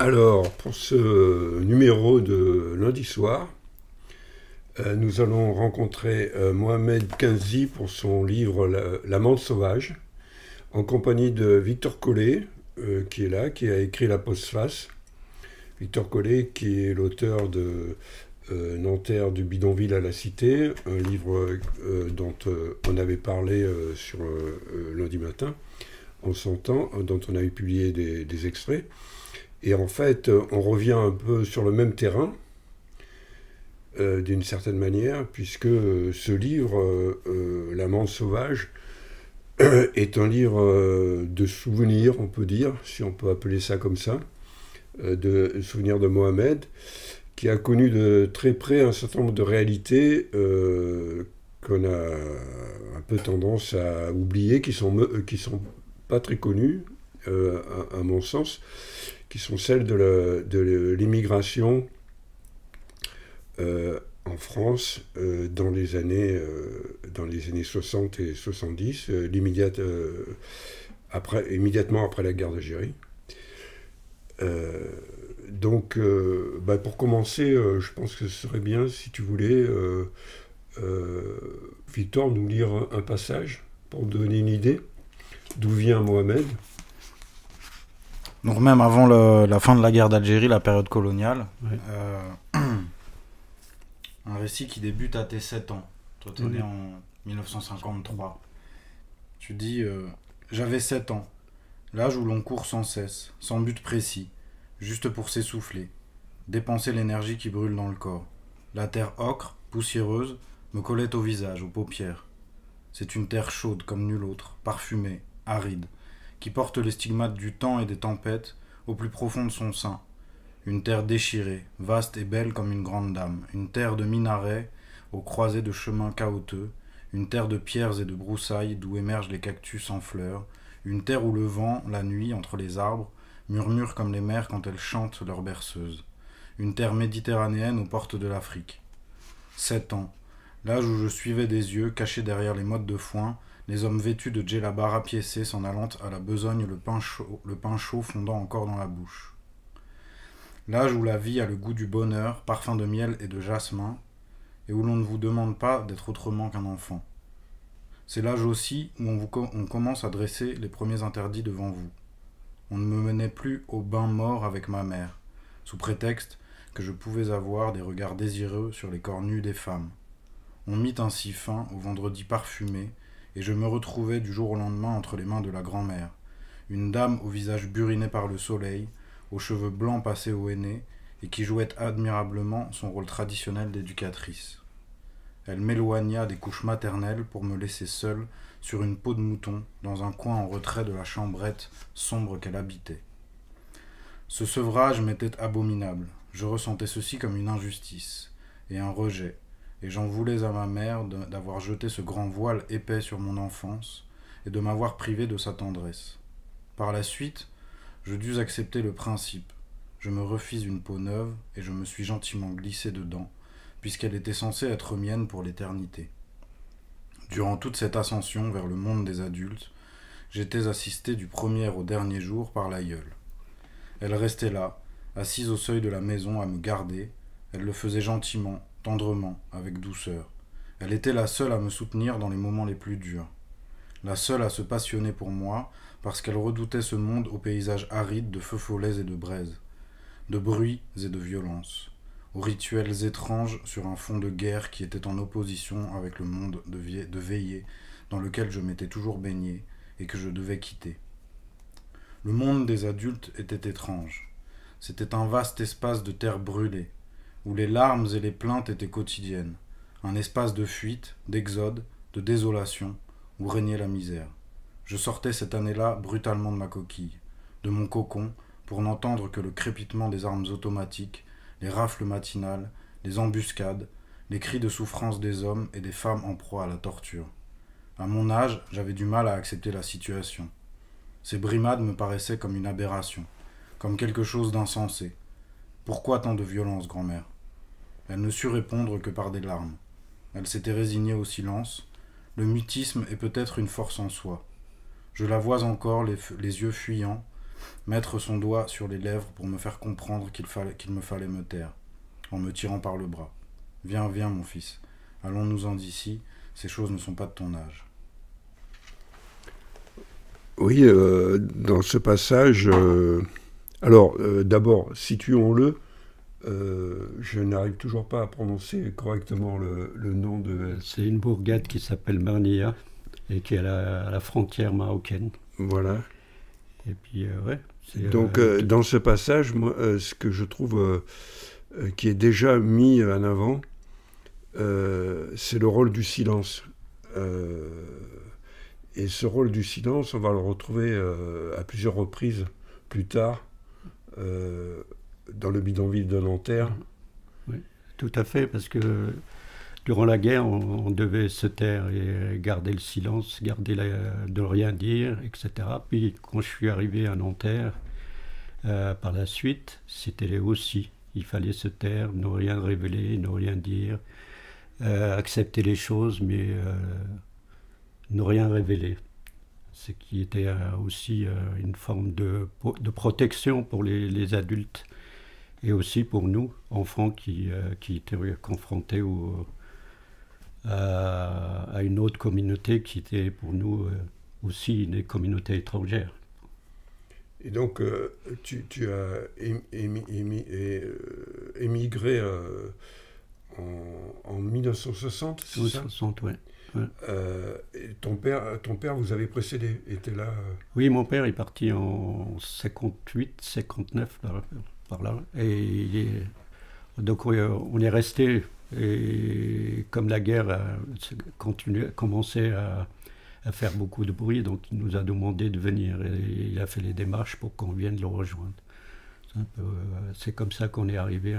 Alors, pour ce numéro de lundi soir, nous allons rencontrer Mohamed Kenzie pour son livre L'amande sauvage, en compagnie de Victor Collet, qui est là, qui a écrit La postface. Victor Collet, qui est l'auteur de Nanterre du bidonville à la cité, un livre dont on avait parlé sur lundi matin, en son temps, dont on avait publié des extraits. Et en fait, on revient un peu sur le même terrain, d'une certaine manière, puisque ce livre, L'amande sauvage, est un livre de souvenirs, on peut dire, si on peut appeler ça comme ça, de souvenirs de Mohamed, qui a connu de très près un certain nombre de réalités qu'on a un peu tendance à oublier, qui sont pas très connues, à mon sens, qui sont celles de l'immigration en France dans les années 60 et 70, immédiatement après la guerre d'Algérie. Donc, pour commencer, je pense que ce serait bien, si tu voulais, Victor, nous lire un passage pour donner une idée d'où vient Mohamed. Donc même avant la fin de la guerre d'Algérie, la période coloniale, Ouais. Un récit qui débute à tes 7 ans. Toi, t'es né en 1953. Tu dis j'avais 7 ans, l'âge où l'on court sans cesse, sans but précis, juste pour s'essouffler, dépenser l'énergie qui brûle dans le corps. La terre ocre, poussiéreuse, me collait au visage, aux paupières. C'est une terre chaude comme nulle autre, parfumée, aride, qui porte les stigmates du temps et des tempêtes au plus profond de son sein. Une terre déchirée, vaste et belle comme une grande dame, une terre de minarets aux croisées de chemins chaotiques, une terre de pierres et de broussailles d'où émergent les cactus en fleurs, une terre où le vent, la nuit, entre les arbres, murmure comme les mers quand elles chantent leur berceuse. Une terre méditerranéenne aux portes de l'Afrique. 7 ans, l'âge où je suivais des yeux, cachés derrière les mottes de foin, les hommes vêtus de djellaba rapiécés s'en allant à la besogne, le pain chaud fondant encore dans la bouche. L'âge où la vie a le goût du bonheur, parfum de miel et de jasmin, et où l'on ne vous demande pas d'être autrement qu'un enfant. C'est l'âge aussi où on commence à dresser les premiers interdits devant vous. On ne me menait plus au bain mort avec ma mère, sous prétexte que je pouvais avoir des regards désireux sur les corps nus des femmes. On mit ainsi fin au vendredi parfumé, et je me retrouvais du jour au lendemain entre les mains de la grand-mère, une dame au visage buriné par le soleil, aux cheveux blancs passés au henné, et qui jouait admirablement son rôle traditionnel d'éducatrice. Elle m'éloigna des couches maternelles pour me laisser seule sur une peau de mouton dans un coin en retrait de la chambrette sombre qu'elle habitait. Ce sevrage m'était abominable. Je ressentais ceci comme une injustice et un rejet, et j'en voulais à ma mère d'avoir jeté ce grand voile épais sur mon enfance et de m'avoir privé de sa tendresse. Par la suite, je dus accepter le principe. Je me refis une peau neuve et je me suis gentiment glissé dedans, puisqu'elle était censée être mienne pour l'éternité. Durant toute cette ascension vers le monde des adultes, j'étais assisté du premier au dernier jour par l'aïeule. Elle restait là, assise au seuil de la maison à me garder. Elle le faisait gentiment, tendrement, avec douceur. Elle était la seule à me soutenir dans les moments les plus durs. La seule à se passionner pour moi, parce qu'elle redoutait ce monde aux paysages arides de feux follets et de braises, de bruits et de violences, aux rituels étranges sur un fond de guerre qui était en opposition avec le monde de veillée dans lequel je m'étais toujours baigné et que je devais quitter. Le monde des adultes était étrange. C'était un vaste espace de terre brûlée, où les larmes et les plaintes étaient quotidiennes, un espace de fuite, d'exode, de désolation, où régnait la misère. Je sortais cette année-là brutalement de ma coquille, de mon cocon, pour n'entendre que le crépitement des armes automatiques, les rafles matinales, les embuscades, les cris de souffrance des hommes et des femmes en proie à la torture. À mon âge, j'avais du mal à accepter la situation. Ces brimades me paraissaient comme une aberration, comme quelque chose d'insensé. Pourquoi tant de violence, grand-mère ? Elle ne sut répondre que par des larmes. Elle s'était résignée au silence. Le mutisme est peut-être une force en soi. Je la vois encore, les yeux fuyants, mettre son doigt sur les lèvres pour me faire comprendre qu'il me fallait me taire, en me tirant par le bras. Viens, viens, mon fils, allons-nous-en d'ici, ces choses ne sont pas de ton âge. Oui, dans ce passage, d'abord, situons-le. Je n'arrive toujours pas à prononcer correctement le nom de... C'est une bourgade qui s'appelle Marnia et qui est à la frontière marocaine. Voilà. Et puis, ouais. Donc, dans ce passage, moi, ce que je trouve qui est déjà mis en avant, c'est le rôle du silence. Et ce rôle du silence, on va le retrouver à plusieurs reprises plus tard, dans le bidonville de Nanterre. Oui, tout à fait, parce que durant la guerre, on devait se taire et garder le silence, de rien dire, etc. Puis quand je suis arrivé à Nanterre, par la suite, c'était aussi. Il fallait se taire, ne rien révéler, ne rien dire, accepter les choses, mais ne rien révéler. Ce qui était aussi une forme de protection pour les adultes et aussi pour nous, enfants qui étaient confrontés à une autre communauté qui était pour nous aussi une communauté étrangère. Et donc, tu as émigré en 1960, c'est ça ? 1960, oui. Ouais. Ton père vous avait précédé, était là Oui, mon père est parti en 58, 59, par là. Donc on est resté, et comme la guerre a commencé à faire beaucoup de bruit, donc il nous a demandé de venir, et il a fait les démarches pour qu'on vienne le rejoindre. C'est comme ça qu'on est arrivé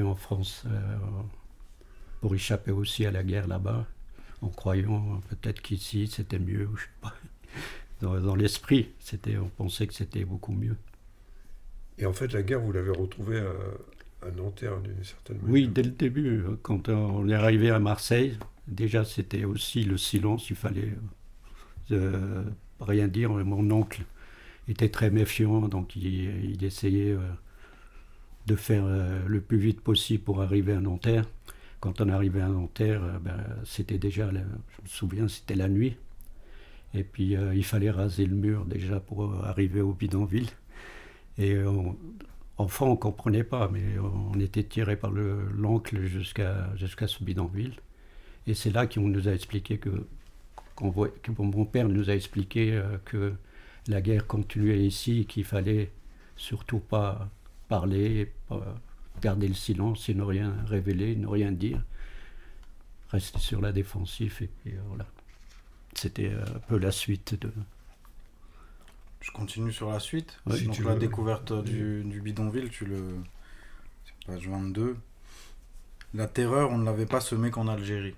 en France, pour échapper aussi à la guerre là-bas, en croyant peut-être qu'ici c'était mieux, je sais pas. Dans l'esprit, on pensait que c'était beaucoup mieux. Et en fait, la guerre, vous l'avez retrouvée à Nanterre d'une certaine manière. Oui, dès le début, quand on est arrivé à Marseille, déjà c'était aussi le silence, il fallait rien dire. Mon oncle était très méfiant, donc il essayait de faire le plus vite possible pour arriver à Nanterre. Quand on arrivait à Nanterre, c'était déjà, je me souviens, c'était la nuit. Et puis il fallait raser le mur déjà pour arriver au bidonville. Et enfant, on ne comprenait pas, mais on était tiré par l'oncle jusqu'à ce bidonville. Et c'est là qu'on nous a expliqué que mon père nous a expliqué que la guerre continuait ici et qu'il fallait surtout pas parler, garder le silence et ne rien révéler, ne rien dire, rester sur la défensive. Et puis voilà. C'était un peu la suite de... Je continue sur la suite. Oui, donc la découverte du bidonville, c'est page 22. La terreur, on ne l'avait pas semée qu'en Algérie.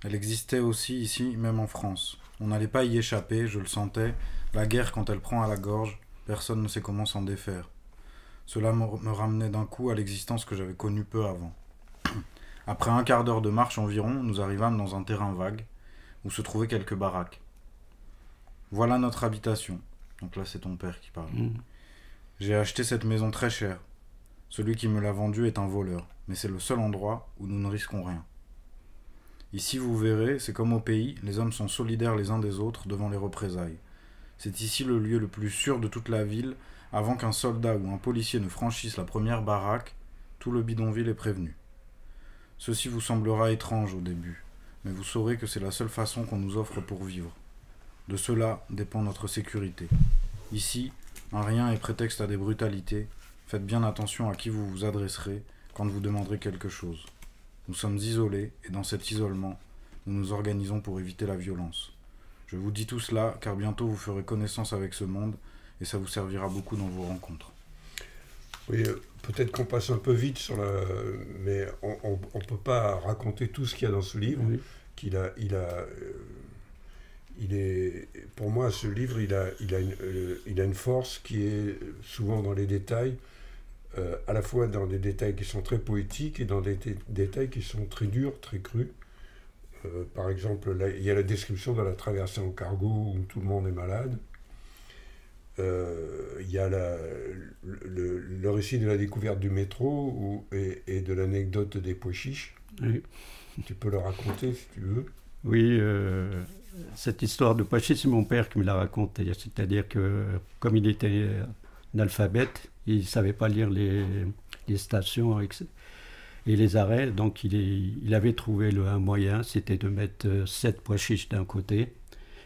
Elle existait aussi ici, même en France. On n'allait pas y échapper, je le sentais. La guerre, quand elle prend à la gorge, personne ne sait comment s'en défaire. Cela me ramenait d'un coup à l'existence que j'avais connue peu avant. Après un quart d'heure de marche environ, nous arrivâmes dans un terrain vague, où se trouvaient quelques baraques. Voilà notre habitation. Donc là, c'est ton père qui parle. J'ai acheté cette maison très chère. Celui qui me l'a vendue est un voleur, mais c'est le seul endroit où nous ne risquons rien. Ici, vous verrez, c'est comme au pays, les hommes sont solidaires les uns des autres devant les représailles. C'est ici le lieu le plus sûr de toute la ville. Avant qu'un soldat ou un policier ne franchisse la première baraque, tout le bidonville est prévenu. Ceci vous semblera étrange au début, mais vous saurez que c'est la seule façon qu'on nous offre pour vivre. De cela dépend notre sécurité. Ici, un rien est prétexte à des brutalités. Faites bien attention à qui vous vous adresserez quand vous demanderez quelque chose. Nous sommes isolés, et dans cet isolement, nous nous organisons pour éviter la violence. Je vous dis tout cela, car bientôt vous ferez connaissance avec ce monde, et ça vous servira beaucoup dans vos rencontres. Oui, peut-être qu'on passe un peu vite mais on ne peut pas raconter tout ce qu'il y a dans ce livre. Oui. Pour moi, ce livre, il a une force qui est souvent dans les détails, à la fois dans des détails qui sont très poétiques et dans des détails qui sont très durs, très crus. Par exemple, là, il y a la description de la traversée en cargo où tout le monde est malade. il y a le récit de la découverte du métro et de l'anecdote des pois chiches. Oui. Tu peux le raconter si tu veux. Oui, cette histoire de pois chiches, c'est mon père qui me l'a racontée. C'est-à-dire que comme il était analphabète, il ne savait pas lire les stations et les arrêts, donc il avait trouvé un moyen, c'était de mettre 7 pois chiches d'un côté,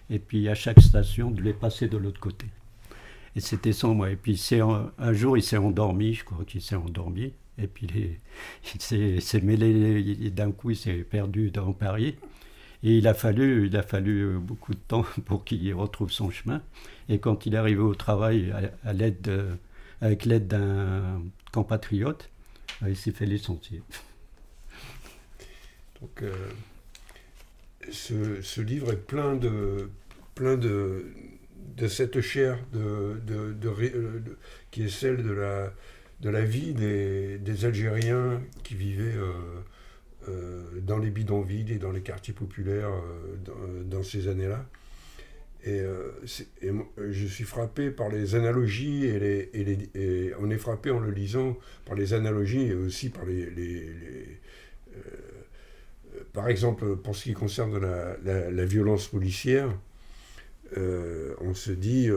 et puis à chaque station, de les passer de l'autre côté. Et c'était son moyen. Et puis un jour, il s'est endormi, je crois qu'il s'est endormi, et puis il s'est mêlé, d'un coup, il s'est perdu dans Paris. Et il a fallu beaucoup de temps pour qu'il retrouve son chemin. Et quand il est arrivé au travail, avec l'aide d'un compatriote, il s'est fait les sentiers. Donc, ce livre est plein de cette chair qui est celle de la vie des Algériens qui vivaient dans les bidonvilles et dans les quartiers populaires dans ces années-là. Et je suis frappé par les analogies et on est frappé en le lisant par les analogies et aussi par par exemple, pour ce qui concerne la violence policière, on se dit,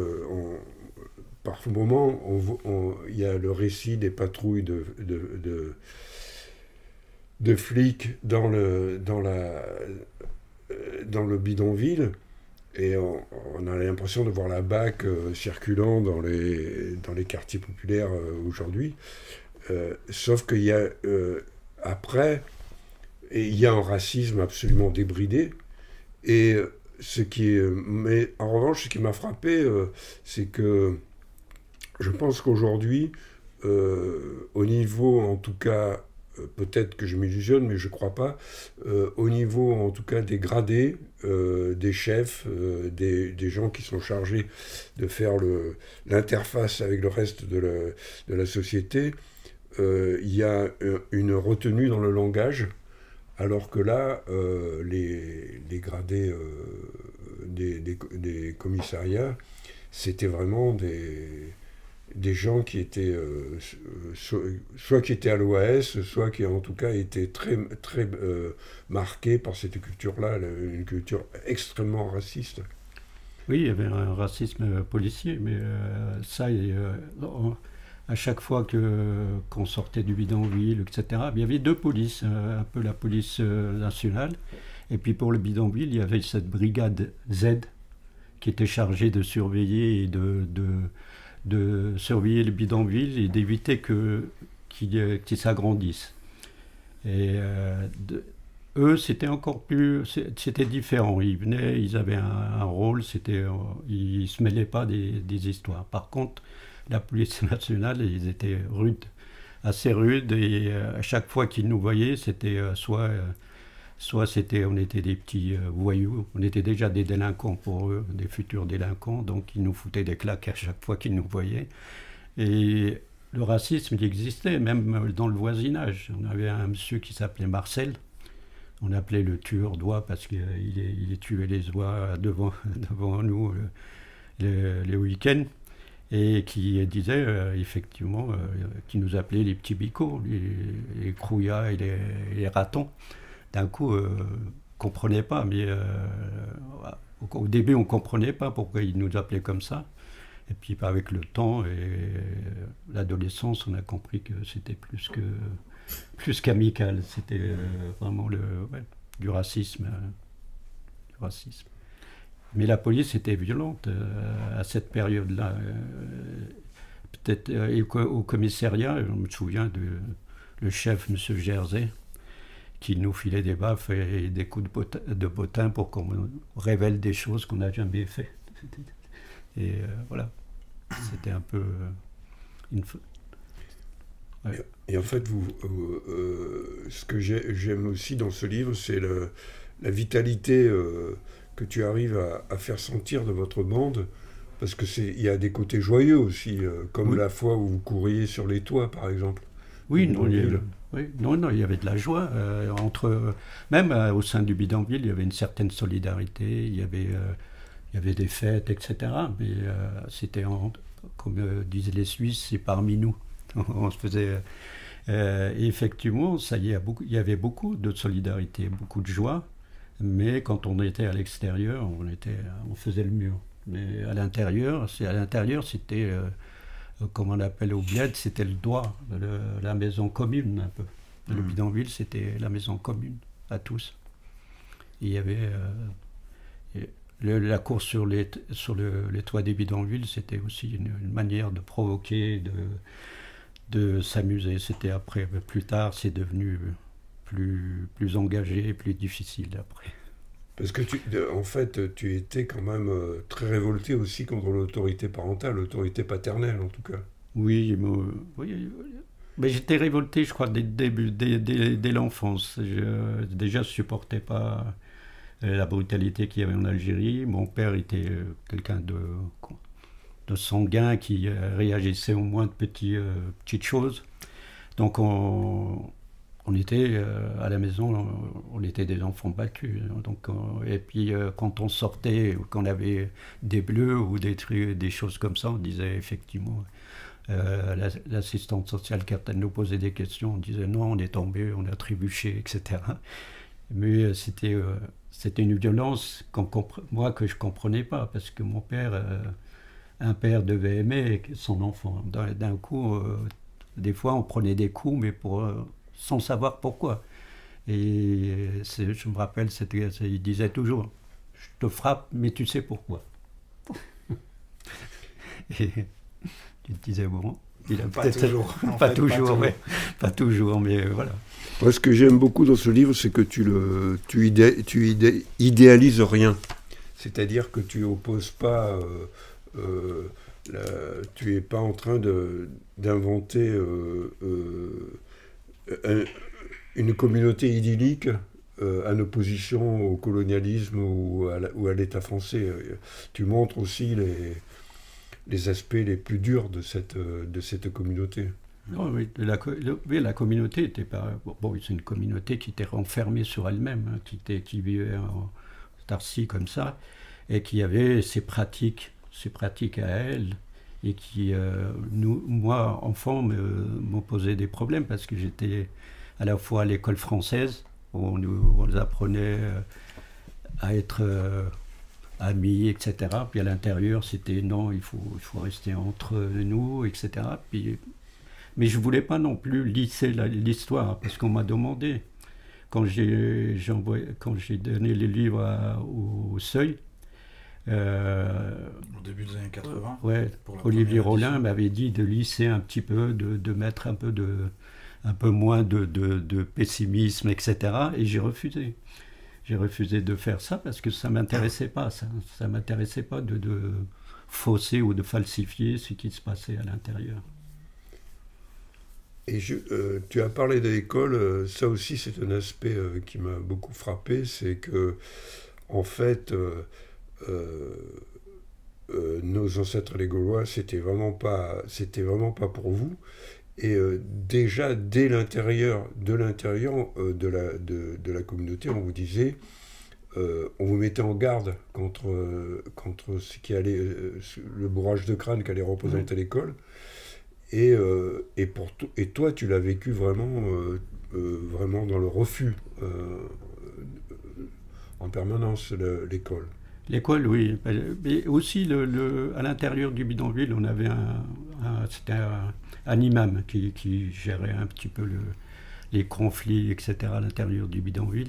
par moments, il y a le récit des patrouilles de flics dans le bidonville, et on a l'impression de voir la BAC circulant dans les quartiers populaires aujourd'hui. Sauf qu'il y a après, et il y a un racisme absolument débridé, et mais en revanche, ce qui m'a frappé, c'est que je pense qu'aujourd'hui, au niveau, en tout cas, peut-être que je m'illusionne, mais je ne crois pas, au niveau, en tout cas, des gradés, des chefs, des gens qui sont chargés de faire l'interface avec le reste de la société, il y a une retenue dans le langage, alors que là, les gradés des commissariats, c'était vraiment des gens qui étaient soit qui étaient à l'OAS, soit qui en tout cas étaient très, très marqués par cette culture-là, une culture extrêmement raciste. Oui, il y avait un racisme policier, mais ça, à chaque fois qu'on sortait du bidonville, etc., il y avait 2 polices, un peu la police nationale, et puis pour le bidonville, il y avait cette brigade Z qui était chargée de surveiller et de surveiller le bidonville et d'éviter qu'il s'agrandisse. Et eux, c'était encore plus... C'était différent. Ils venaient, ils avaient un rôle, ils ne se mêlaient pas des histoires. Par contre, la police nationale, ils étaient rudes, assez rudes, et à chaque fois qu'ils nous voyaient, c'était soit on était des petits voyous, on était déjà des délinquants pour eux, des futurs délinquants, donc ils nous foutaient des claques à chaque fois qu'ils nous voyaient. Et le racisme, il existait, même dans le voisinage. On avait un monsieur qui s'appelait Marcel, on appelait le tueur d'oies parce qu'il tuait les oies devant nous les week-ends. Et qui disait effectivement, qui nous appelait les petits bicots, les crouillas et les ratons. D'un coup, on ne comprenait pas, mais au début, on ne comprenait pas pourquoi ils nous appelaient comme ça. Et puis, avec le temps et l'adolescence, on a compris que c'était plus qu'amical. C'était vraiment du racisme. Mais la police était violente à cette période-là. Peut-être au commissariat, je me souviens le chef, M. Jersey, qui nous filait des baffes et des coups de bottin pour qu'on révèle des choses qu'on n'a jamais fait. Et voilà, c'était un peu... Ouais. Et en fait, ce que j'aime aussi dans ce livre, c'est la vitalité que tu arrives à faire sentir de votre bande, parce qu'il y a des côtés joyeux aussi, comme la fois où vous couriez sur les toits, par exemple. Oui, non, il y avait de la joie. Même au sein du bidonville, il y avait une certaine solidarité, il y avait des fêtes, etc. Mais c'était comme disaient les Suisses, c'est parmi nous. On se faisait... et effectivement, il y avait beaucoup de solidarité, beaucoup de joie, mais quand on était à l'extérieur, on faisait le mur. Mais à l'intérieur, c'était, comme on appelle au bled, c'était le doigt, la maison commune un peu. Le bidonville, c'était la maison commune à tous. Il y avait la course sur les toits des bidonvilles, c'était aussi une manière de provoquer, de s'amuser. C'était après, plus tard, c'est devenu plus engagé, plus difficile après. Parce que en fait, tu étais quand même très révolté aussi contre l'autorité parentale, l'autorité paternelle en tout cas. Oui, mais j'étais révolté, je crois, dès le début, dès l'enfance. Déjà, je supportais pas la brutalité qu'il y avait en Algérie. Mon père était quelqu'un de sanguin qui réagissait au moins de petites choses. Donc on était à la maison, on était des enfants battus. Donc, et puis quand on sortait, quand on avait des bleus ou des choses comme ça, on disait effectivement, l'assistante sociale, quand elle nous posait des questions, on disait non, on est tombé, on a trébuché, etc. Mais c'était une violence moi que je ne comprenais pas, parce que mon père, un père devait aimer son enfant. D'un coup, des fois on prenait des coups, mais sans savoir pourquoi. Et je me rappelle, il disait toujours, je te frappe, mais tu sais pourquoi. Et tu te disais, bon, il a pas toujours. Pas toujours, ouais. Pas toujours, mais voilà. Moi, ce que j'aime beaucoup dans ce livre, c'est que tu idéalises rien. C'est-à-dire que tu opposes pas, tu es pas en train d'inventer une communauté idyllique en opposition au colonialisme ou à l'État français. Tu montres aussi les aspects les plus durs de cette communauté. Oh, oui, la communauté était pas... Bon, c'est une communauté qui était renfermée sur elle-même, hein, qui vivait en autarcie comme ça, et qui avait ses pratiques à elle, et qui, moi, enfant, m'ont posé des problèmes, parce que j'étais à la fois à l'école française, où on nous apprenait à être amis, etc. Puis à l'intérieur, c'était non, il faut rester entre nous, etc. Mais je ne voulais pas non plus lisser l'histoire, parce qu'on m'a demandé, quand j'ai donné les livres au Seuil, au début des années 80, ouais, Olivier Rollin m'avait dit de lisser un petit peu, de mettre un peu moins de pessimisme, etc. Et j'ai refusé. J'ai refusé de faire ça parce que ça ne m'intéressait pas. Ça ne m'intéressait pas de fausser ou de falsifier ce qui se passait à l'intérieur. Et tu as parlé de l'école, ça aussi c'est un aspect qui m'a beaucoup frappé, c'est que en fait nos ancêtres les Gaulois c'était vraiment pas pour vous, et déjà dès l'intérieur de la communauté on vous disait, on vous mettait en garde contre ce qui allait, le bourrage de crâne qu'allait représenter l'école. Et toi, tu l'as vécu vraiment dans le refus en permanence, l'école. L'école, oui. Mais aussi, à l'intérieur du bidonville, on avait c'était un imam qui gérait un petit peu les conflits, etc., à l'intérieur du bidonville,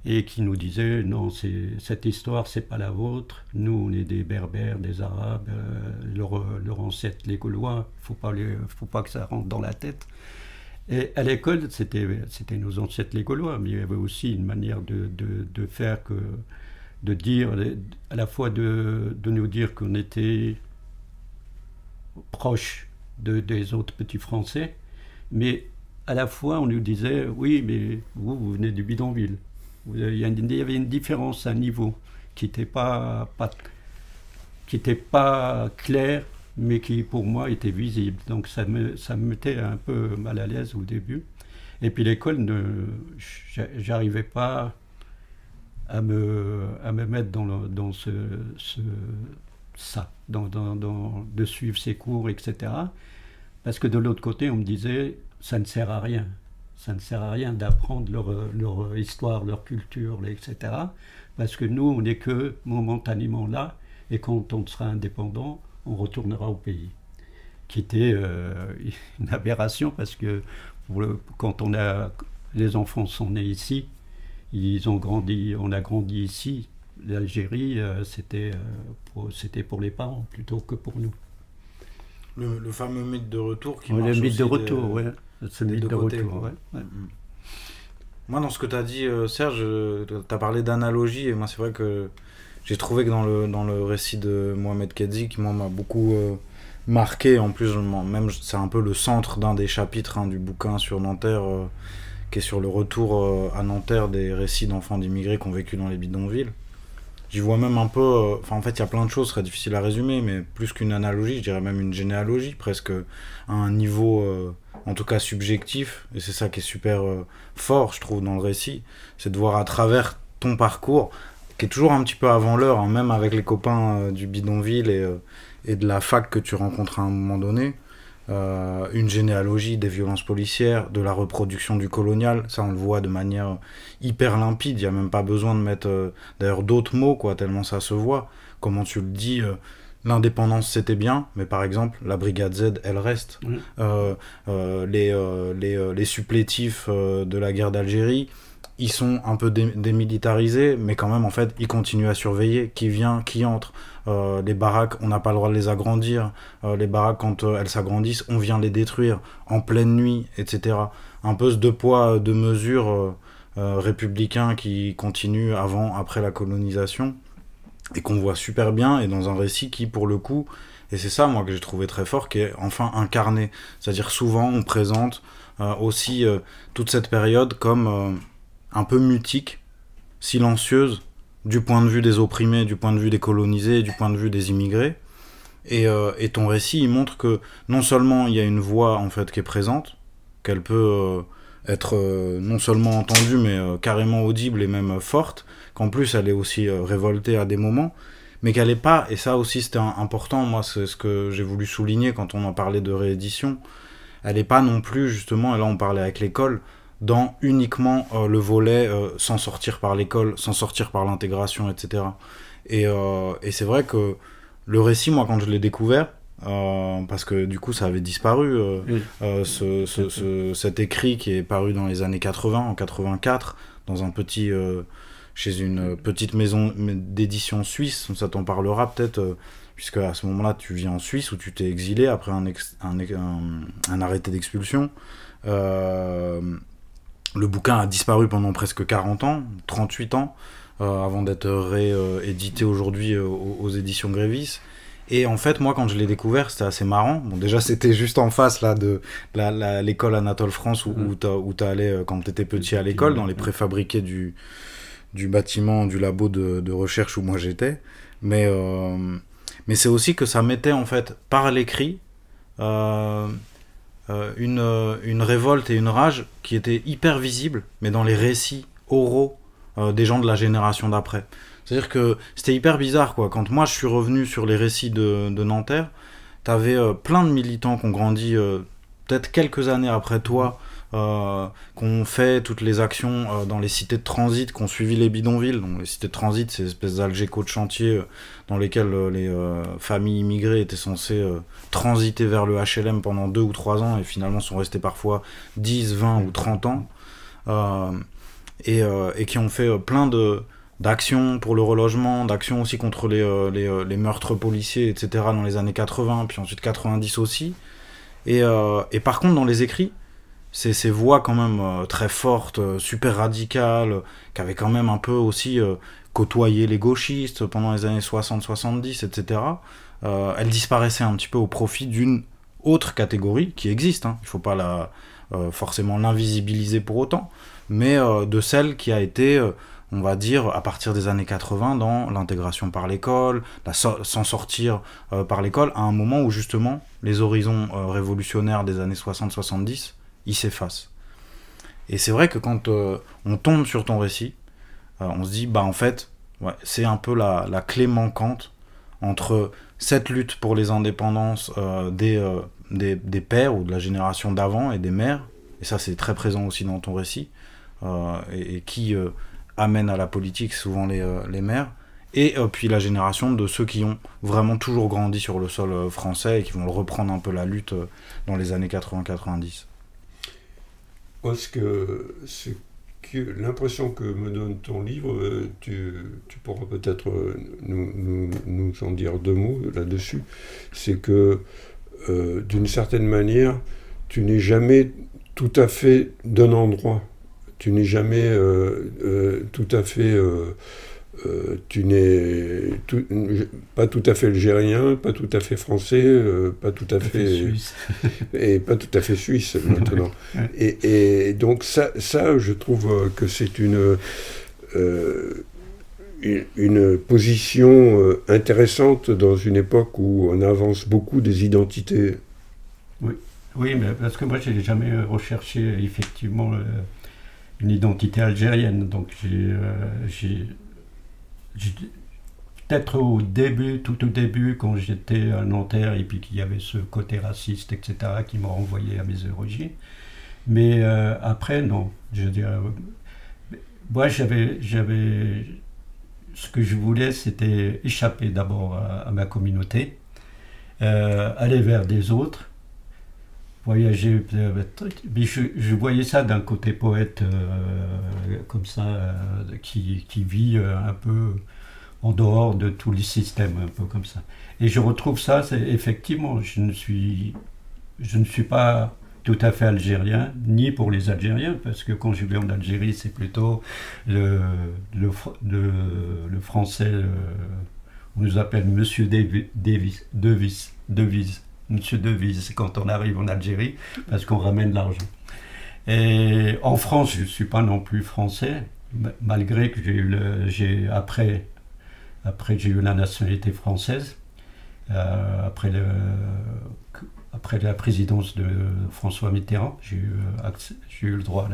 et qui nous disait, non, cette histoire, c'est pas la vôtre. Nous, on est des Berbères, des Arabes, leur ancêtre, les Gaulois, faut pas que ça rentre dans la tête. Et à l'école, c'était nos ancêtres, les Gaulois, mais il y avait aussi une manière de faire de dire, à la fois de nous dire qu'on était proches des autres petits Français, mais à la fois, on nous disait, oui, mais vous venez du bidonville. Il y avait une différence à un niveau qui n'était pas claire, mais qui pour moi était visible. Donc ça me mettait un peu mal à l'aise au début. Et puis l'école, j'arrivais pas à me mettre dans ça, de suivre ses cours, etc. Parce que de l'autre côté, on me disait, ça ne sert à rien. Ça ne sert à rien d'apprendre leur histoire, leur culture, etc. Parce que nous, on n'est que momentanément là, et quand on sera indépendant, on retournera au pays. Qui était une aberration, parce que quand les enfants sont nés ici, on a grandi ici. L'Algérie, c'était pour les parents plutôt que pour nous. Le fameux mythe de retour qui le marche mythe aussi de retour, ouais. C'est le mythe de côtés, retour, ouais. Moi, dans ce que tu as dit, Serge, tu as parlé d'analogie, et moi, c'est vrai que j'ai trouvé que dans le récit de Mohamed Kedzi, qui moi m'a beaucoup marqué, en plus, même c'est un peu le centre d'un des chapitres du bouquin sur Nanterre, qui est sur le retour à Nanterre des récits d'enfants d'immigrés qui ont vécu dans les bidonvilles. J'y vois même un peu, en fait il y a plein de choses, ce serait difficile à résumer, mais plus qu'une analogie, je dirais même une généalogie, presque à un niveau en tout cas subjectif, et c'est ça qui est super fort je trouve dans le récit, c'est de voir à travers ton parcours, qui est toujours un petit peu avant l'heure, même avec les copains du bidonville et de la fac que tu rencontres à un moment donné, une généalogie des violences policières, de la reproduction du colonial, ça on le voit de manière hyper limpide, il n'y a même pas besoin de mettre d'ailleurs d'autres mots, quoi, tellement ça se voit. Comment tu le dis, l'indépendance c'était bien, mais par exemple la brigade Z elle reste. Oui. Les supplétifs de la guerre d'Algérie, ils sont un peu démilitarisés, mais quand même en fait ils continuent à surveiller qui vient, qui entre. Les baraques, on n'a pas le droit de les agrandir. Les baraques, quand elles s'agrandissent, on vient les détruire en pleine nuit, etc. Un peu ce deux poids, deux mesures républicain qui continue avant, après la colonisation, et qu'on voit super bien, et dans un récit qui, pour le coup, et c'est ça, moi, que j'ai trouvé très fort, qui est enfin incarné. C'est-à-dire, souvent, on présente aussi toute cette période comme un peu mutique, silencieuse, du point de vue des opprimés, du point de vue des colonisés, du point de vue des immigrés. Et ton récit, il montre que non seulement il y a une voix en fait qui est présente, qu'elle peut être non seulement entendue, mais carrément audible et même forte, qu'en plus elle est aussi révoltée à des moments, mais qu'elle n'est pas, et ça aussi c'était important, moi c'est ce que j'ai voulu souligner quand on en parlait de réédition, elle n'est pas non plus justement, et là on parlait avec l'école, dans uniquement le volet s'en sortir par l'école, s'en sortir par l'intégration, etc. Et c'est vrai que le récit, moi, quand je l'ai découvert, parce que du coup, ça avait disparu, cet écrit qui est paru dans les années 80, en 84, dans un petit, chez une petite maison d'édition suisse, ça t'en parlera peut-être, puisque à ce moment-là, tu vis en Suisse, où tu t'es exilé après un arrêté d'expulsion. Le bouquin a disparu pendant presque 40 ans, 38 ans, avant d'être réédité aujourd'hui aux éditions Grévis. Et en fait, moi, quand je l'ai découvert, c'était assez marrant. Bon, déjà, c'était juste en face là, de l'école Anatole France où tu allais quand tu étais petit à l'école, dans les préfabriqués du bâtiment, du labo de recherche où moi j'étais. Mais c'est aussi que ça mettait, en fait, par l'écrit, une révolte et une rage qui étaient hyper visibles, mais dans les récits oraux des gens de la génération d'après. C'est-à-dire que c'était hyper bizarre, quoi. Quand moi je suis revenu sur les récits de Nanterre, t'avais plein de militants qui ont grandi peut-être quelques années après toi, qu'on fait toutes les actions dans les cités de transit, qu'on suivi les bidonvilles. Donc les cités de transit, c'est des espèces d'algécos de chantier dans lesquels les familles immigrées étaient censées transiter vers le HLM pendant 2 ou 3 ans et finalement sont restées parfois 10, 20 ou 30 ans et qui ont fait plein d'actions pour le relogement, d'actions aussi contre les meurtres policiers, etc. dans les années 80, puis ensuite 90 aussi. Et par contre, dans les écrits, c'est ces voix quand même très fortes, super radicales, qui avaient quand même un peu aussi côtoyé les gauchistes pendant les années 60-70, etc. Elles disparaissaient un petit peu au profit d'une autre catégorie qui existe, hein. Il ne faut pas forcément l'invisibiliser pour autant, mais de celle qui a été... on va dire, à partir des années 80, dans l'intégration par l'école, s'en sortir par l'école, à un moment où justement les horizons révolutionnaires des années 60-70, ils s'effacent. Et c'est vrai que quand on tombe sur ton récit, on se dit, bah en fait, ouais, c'est un peu la clé manquante entre cette lutte pour les indépendances des pères ou de la génération d'avant et des mères, et ça c'est très présent aussi dans ton récit, et qui amène à la politique souvent les mères, et puis la génération de ceux qui ont vraiment toujours grandi sur le sol français et qui vont reprendre un peu la lutte dans les années 80-90. Parce que l'impression que me donne ton livre, tu pourras peut-être nous en dire 2 mots là-dessus, c'est que d'une certaine manière, tu n'es jamais tout à fait d'un endroit. Tu n'es jamais tout à fait... tu n'es pas tout à fait algérien, pas tout à fait français, pas tout à fait suisse. Et pas tout à fait suisse maintenant. Et donc ça, je trouve que c'est une position intéressante dans une époque où on avance beaucoup des identités. Oui, mais parce que moi j'ai jamais recherché effectivement une identité algérienne, donc j'ai peut-être tout au début, quand j'étais à Nanterre, et puis qu'il y avait ce côté raciste, etc., qui m'a renvoyé à mes origines. Mais après, non. Je veux dire, moi, j'avais... Ce que je voulais, c'était échapper d'abord à ma communauté, aller vers des autres, voyager. Mais je voyais ça d'un côté poète, comme ça, qui vit un peu en dehors de tous les systèmes, un peu comme ça. Et je retrouve ça, effectivement, je ne suis pas tout à fait algérien, ni pour les Algériens, parce que quand je vais en Algérie, c'est plutôt le français, on nous appelle Monsieur Devise, Monsieur Devise, quand on arrive en Algérie, parce qu'on ramène l'argent. Et en France, je ne suis pas non plus français, malgré que après j'ai eu la nationalité française, après la présidence de François Mitterrand, j'ai eu le droit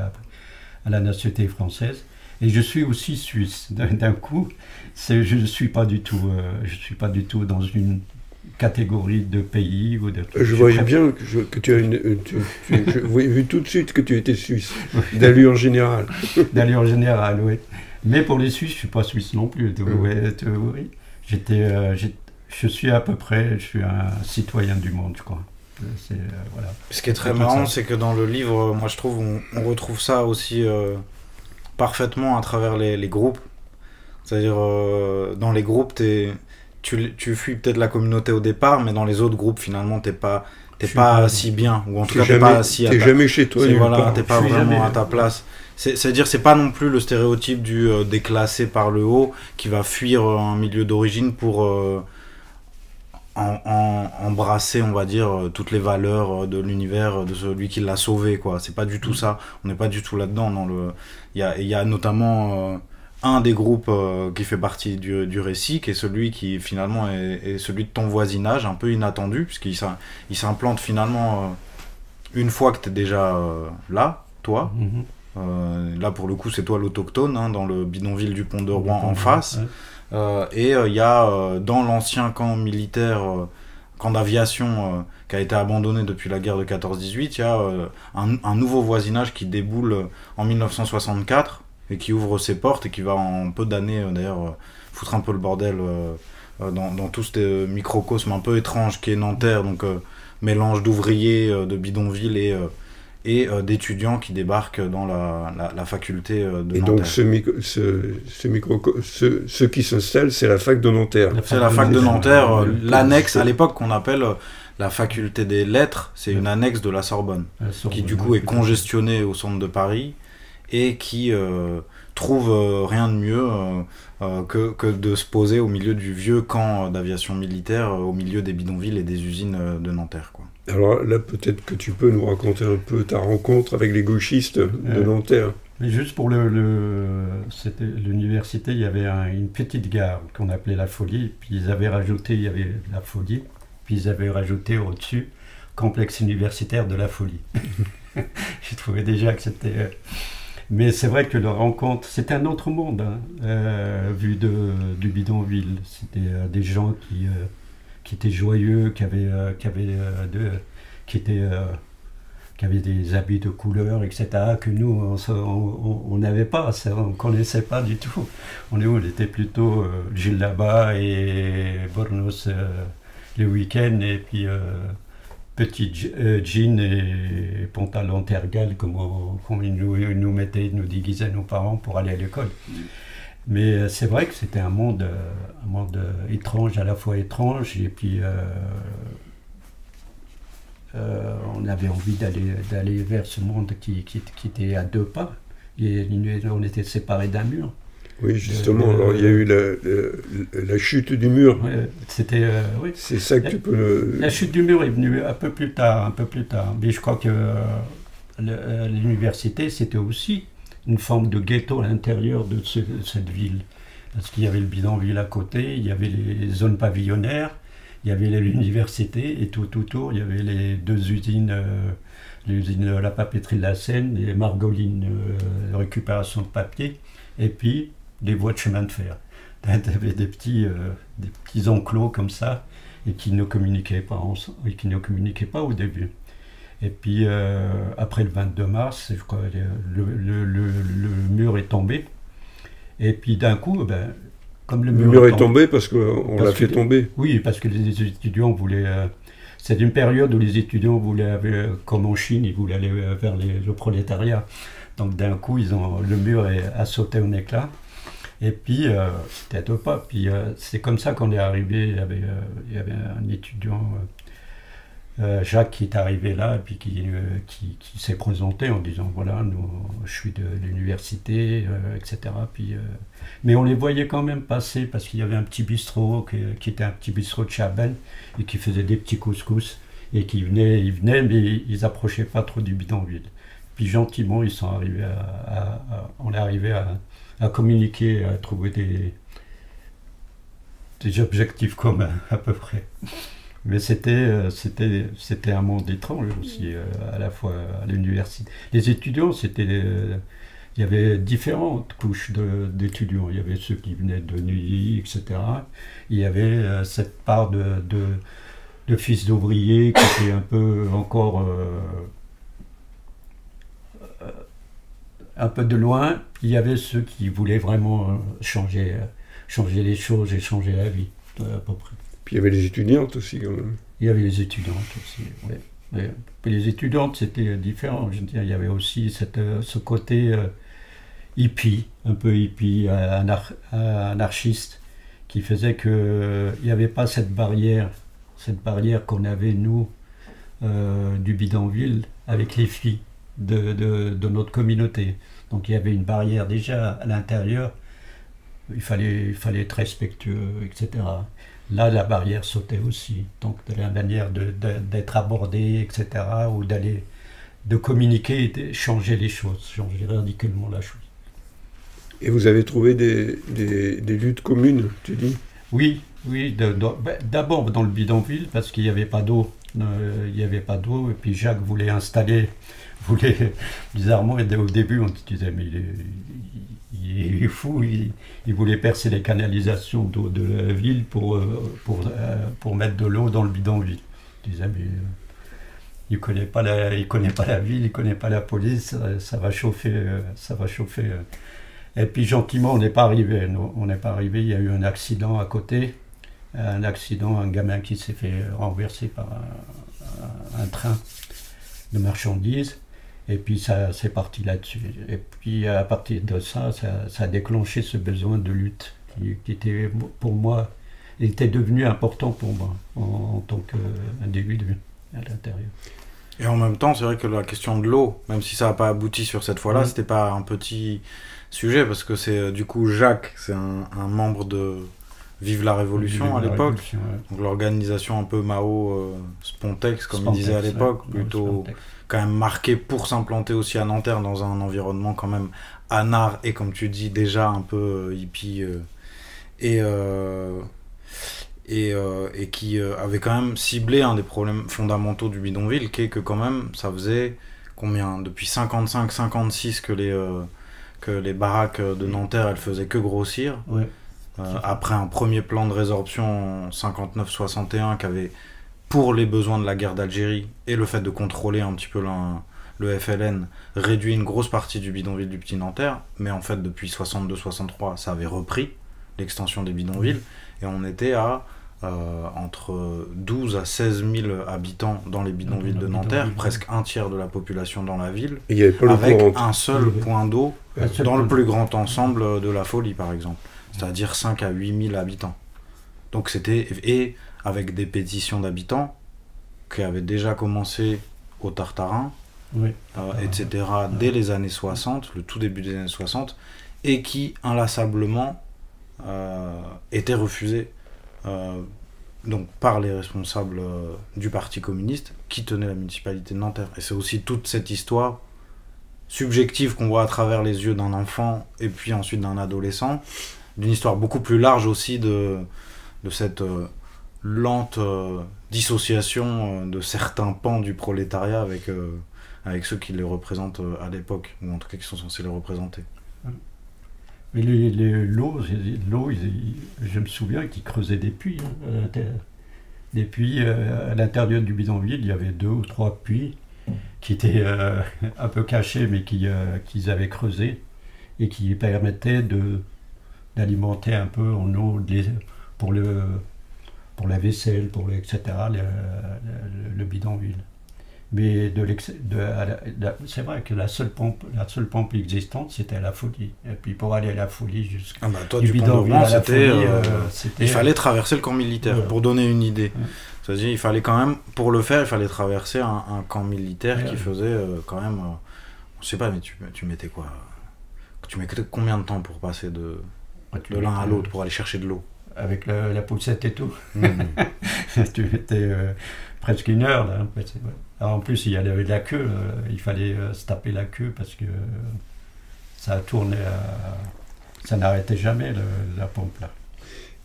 à la nationalité française. Et je suis aussi suisse. D'un coup, je ne suis pas du tout dans une catégorie de pays ou de... Je voyais bien que tu as je voyais vu tout de suite que tu étais suisse, d'allure générale. D'allure générale, oui. Mais pour les Suisses, je ne suis pas suisse non plus. Oui. Je suis à peu près, je suis un citoyen du monde, je crois. Voilà. Ce qui est très marrant, c'est que dans le livre, moi je trouve, on retrouve ça aussi parfaitement à travers les groupes. C'est-à-dire, dans les groupes, tu fuis peut-être la communauté au départ, mais dans les autres groupes, finalement, t'es pas si bien. Ou en tout cas, t'es pas si à ta... jamais chez toi. Voilà, t'es pas vraiment à ta place. C'est-à-dire, c'est pas non plus le stéréotype du déclassé par le haut qui va fuir un milieu d'origine pour embrasser, on va dire, toutes les valeurs de l'univers de celui qui l'a sauvé, quoi. C'est pas du tout ça. On n'est pas du tout là-dedans. Il y a notamment un des groupes qui fait partie du récit, qui est celui qui finalement est celui de ton voisinage, un peu inattendu, puisqu'il s'implante finalement une fois que tu es déjà là, toi. Là, pour le coup, c'est toi l'autochtone, hein, dans le bidonville du Pont de Rouen en face. Ouais. Et il y a dans l'ancien camp militaire, camp d'aviation qui a été abandonné depuis la guerre de 14-18, il y a un nouveau voisinage qui déboule en 1964 et qui ouvre ses portes et qui va en peu d'années d'ailleurs foutre un peu le bordel dans tout ce microcosme un peu étrange qui est Nanterre, donc mélange d'ouvriers de bidonville et d'étudiants qui débarquent dans la faculté de Nanterre. Et donc ce qui s'installe, c'est la fac de Nanterre. C'est la fac de Nanterre, l'annexe à l'époque qu'on appelle la faculté des lettres, c'est une annexe de la Sorbonne, qui du coup est congestionnée au centre de Paris et qui trouve rien de mieux que de se poser au milieu du vieux camp d'aviation militaire, au milieu des bidonvilles et des usines de Nanterre, quoi. Alors là, peut-être que tu peux nous raconter un peu ta rencontre avec les gauchistes de Nanterre. Mais juste pour l'université, il y avait une petite gare qu'on appelait La Folie, puis ils avaient rajouté, il y avait La Folie, puis ils avaient rajouté au-dessus complexe universitaire de La Folie. J'ai trouvé déjà que c'était... Mais c'est vrai que la rencontre, c'était un autre monde, hein, vu du bidonville. C'était des gens qui étaient joyeux, qui étaient, qui avaient des habits de couleur, etc., que nous, on n'avait pas, ça, on ne connaissait pas du tout. On était plutôt Gilles là-bas et Bornos le week-end, et puis petit jean et pantalon tergal, comme ils nous mettaient, ils nous déguisaient nos parents pour aller à l'école. Mais c'est vrai que c'était un monde étrange, à la fois étrange, et puis on avait envie d'aller vers ce monde qui était à 2 pas. Et on était séparés d'un mur. Oui, justement. Alors, il y a eu la chute du mur. C'était, oui. C'est ça que tu peux... La chute du mur est venue un peu plus tard. Mais je crois que l'université, c'était aussi une forme de ghetto à l'intérieur de cette ville. Parce qu'il y avait le bidonville à côté, il y avait les zones pavillonnaires, il y avait l'université, et tout autour, il y avait les 2 usines, l'usine de la papeterie de la Seine, les Margolines de récupération de papier, et puis des voies de chemin de fer. Il y avait des petits enclos comme ça, et qui ne communiquaient pas au début. Et puis après le 22 mars, je crois, le mur est tombé. Et puis d'un coup, comme le mur est tombé parce qu'on l'a fait tomber. Oui, parce que les étudiants voulaient... c'est une période où les étudiants voulaient, comme en Chine, ils voulaient aller vers le prolétariat. Donc d'un coup, le mur a sauté en éclats. Et puis, c'était à 2 pas. Puis c'est comme ça qu'on est arrivé. Il y avait un étudiant, Jacques, qui est arrivé là, et puis qui s'est présenté en disant, voilà, je suis de l'université, etc. Puis, mais on les voyait quand même passer, parce qu'il y avait un petit bistrot, qui était un petit bistrot de Chaben, et qui faisait des petits couscous, et ils venaient, mais ils approchaient pas trop du bidonville. Puis gentiment, ils sont arrivés on est arrivé à communiquer, à trouver des objectifs communs, à peu près. Mais c'était un monde étrange aussi, à la fois à l'université. Les étudiants, il y avait différentes couches d'étudiants. Il y avait ceux qui venaient de Neuilly, etc. Il y avait cette part de fils d'ouvriers qui étaient un peu encore un peu de loin. Il y avait ceux qui voulaient vraiment changer les choses et changer la vie, à peu près. Puis il y avait les étudiantes aussi, quand même. Il y avait les étudiantes aussi, oui. Mais les étudiantes, c'était différent. Je veux dire, il y avait aussi ce côté hippie, un peu hippie, anarchiste, qui faisait qu'il n'y avait pas cette barrière qu'on avait, nous, du bidonville, avec les filles de notre communauté. Donc il y avait une barrière déjà à l'intérieur. Il fallait être respectueux, etc. Là, la barrière sautait aussi. Donc, de la manière d'être abordé, etc., ou de communiquer et de changer les choses, changer radicalement la chose. Et vous avez trouvé des luttes communes, tu dis? Oui. D'abord dans le bidonville, parce qu'il n'y avait pas d'eau. Et puis Jacques voulait bizarrement, au début, on se disait, mais il est fou, il voulait percer les canalisations d'eau de la ville pour mettre de l'eau dans le bidonville. Il disait, mais il ne connaît pas la ville, il ne connaît pas la police, ça va chauffer. Et puis gentiment, on n'est pas arrivé, il y a eu un accident à côté, un gamin qui s'est fait renverser par un train de marchandises. Et puis c'est parti là-dessus. Et puis à partir de ça a déclenché ce besoin de lutte qui était pour moi, était devenu important pour moi en tant qu'individu à l'intérieur. Et en même temps, c'est vrai que la question de l'eau, même si ça n'a pas abouti sur cette fois-là, c'était pas un petit sujet, parce que c'est du coup Jacques, c'est un membre de Vive la Révolution à l'époque. Ouais. Donc l'organisation un peu Mao Spontex, comme il disait à l'époque, plutôt quand même marqué pour s'implanter aussi à Nanterre dans un environnement quand même anard et comme tu dis déjà un peu hippie et qui avait quand même ciblé un des problèmes fondamentaux du bidonville, qui est que quand même ça faisait combien, depuis 55-56 que que les baraques de Nanterre, elles faisaient que grossir. Ouais. Après un premier plan de résorption en 59-61 qui avait, pour les besoins de la guerre d'Algérie et le fait de contrôler un petit peu le FLN, réduit une grosse partie du bidonville du Petit Nanterre, mais en fait depuis 62-63 ça avait repris l'extension des bidonvilles et on était à entre 12 à 16 000 habitants dans les bidonvilles de Nanterre, presque un tiers de la population dans la ville, Il y avait pas le avec courant. un seul point d'eau seul dans point le d'eau. plus grand ensemble de la Folie par exemple, c'est-à-dire 5 à 8 000 habitants. Donc c'était, et avec des pétitions d'habitants qui avaient déjà commencé au Tartarin, Oui. etc. dès les années 60, le tout début des années 60, et qui inlassablement étaient refusés donc par les responsables du Parti communiste qui tenaient la municipalité de Nanterre. Et c'est aussi toute cette histoire subjective qu'on voit à travers les yeux d'un enfant et puis ensuite d'un adolescent, d'une histoire beaucoup plus large aussi de cette lente dissociation de certains pans du prolétariat avec ceux qui les représentent à l'époque, ou en tout cas qui sont censés les représenter. Mais l'eau, je me souviens qu'ils creusaient des puits. Des puits à l'intérieur du bidonville, il y avait 2 ou 3 puits qui étaient un peu cachés, mais qu'ils avaient creusés et qui permettaient d'alimenter un peu en eau pour la vaisselle, etc., le bidonville. Mais c'est vrai que la seule pompe existante, c'était à la Folie. Et puis pour aller à la Folie jusqu'à Toi, du du pont de bidonville Rouen, à la Folie, il fallait traverser le camp militaire, Voilà. pour donner une idée. Ouais. C'est-à-dire, il fallait quand même, pour le faire, il fallait traverser un camp militaire Ouais. qui faisait quand même, je sais pas, mais tu mettais quoi? Tu mettais combien de temps pour passer de l'un à l'autre, pour aller chercher de l'eau? Avec la poussette et tout. Mhm. Tu mettais presque 1 heure là. Alors, en plus, il y avait de la queue. Il fallait se taper la queue parce que ça tournait, ça n'arrêtait jamais la pompe là.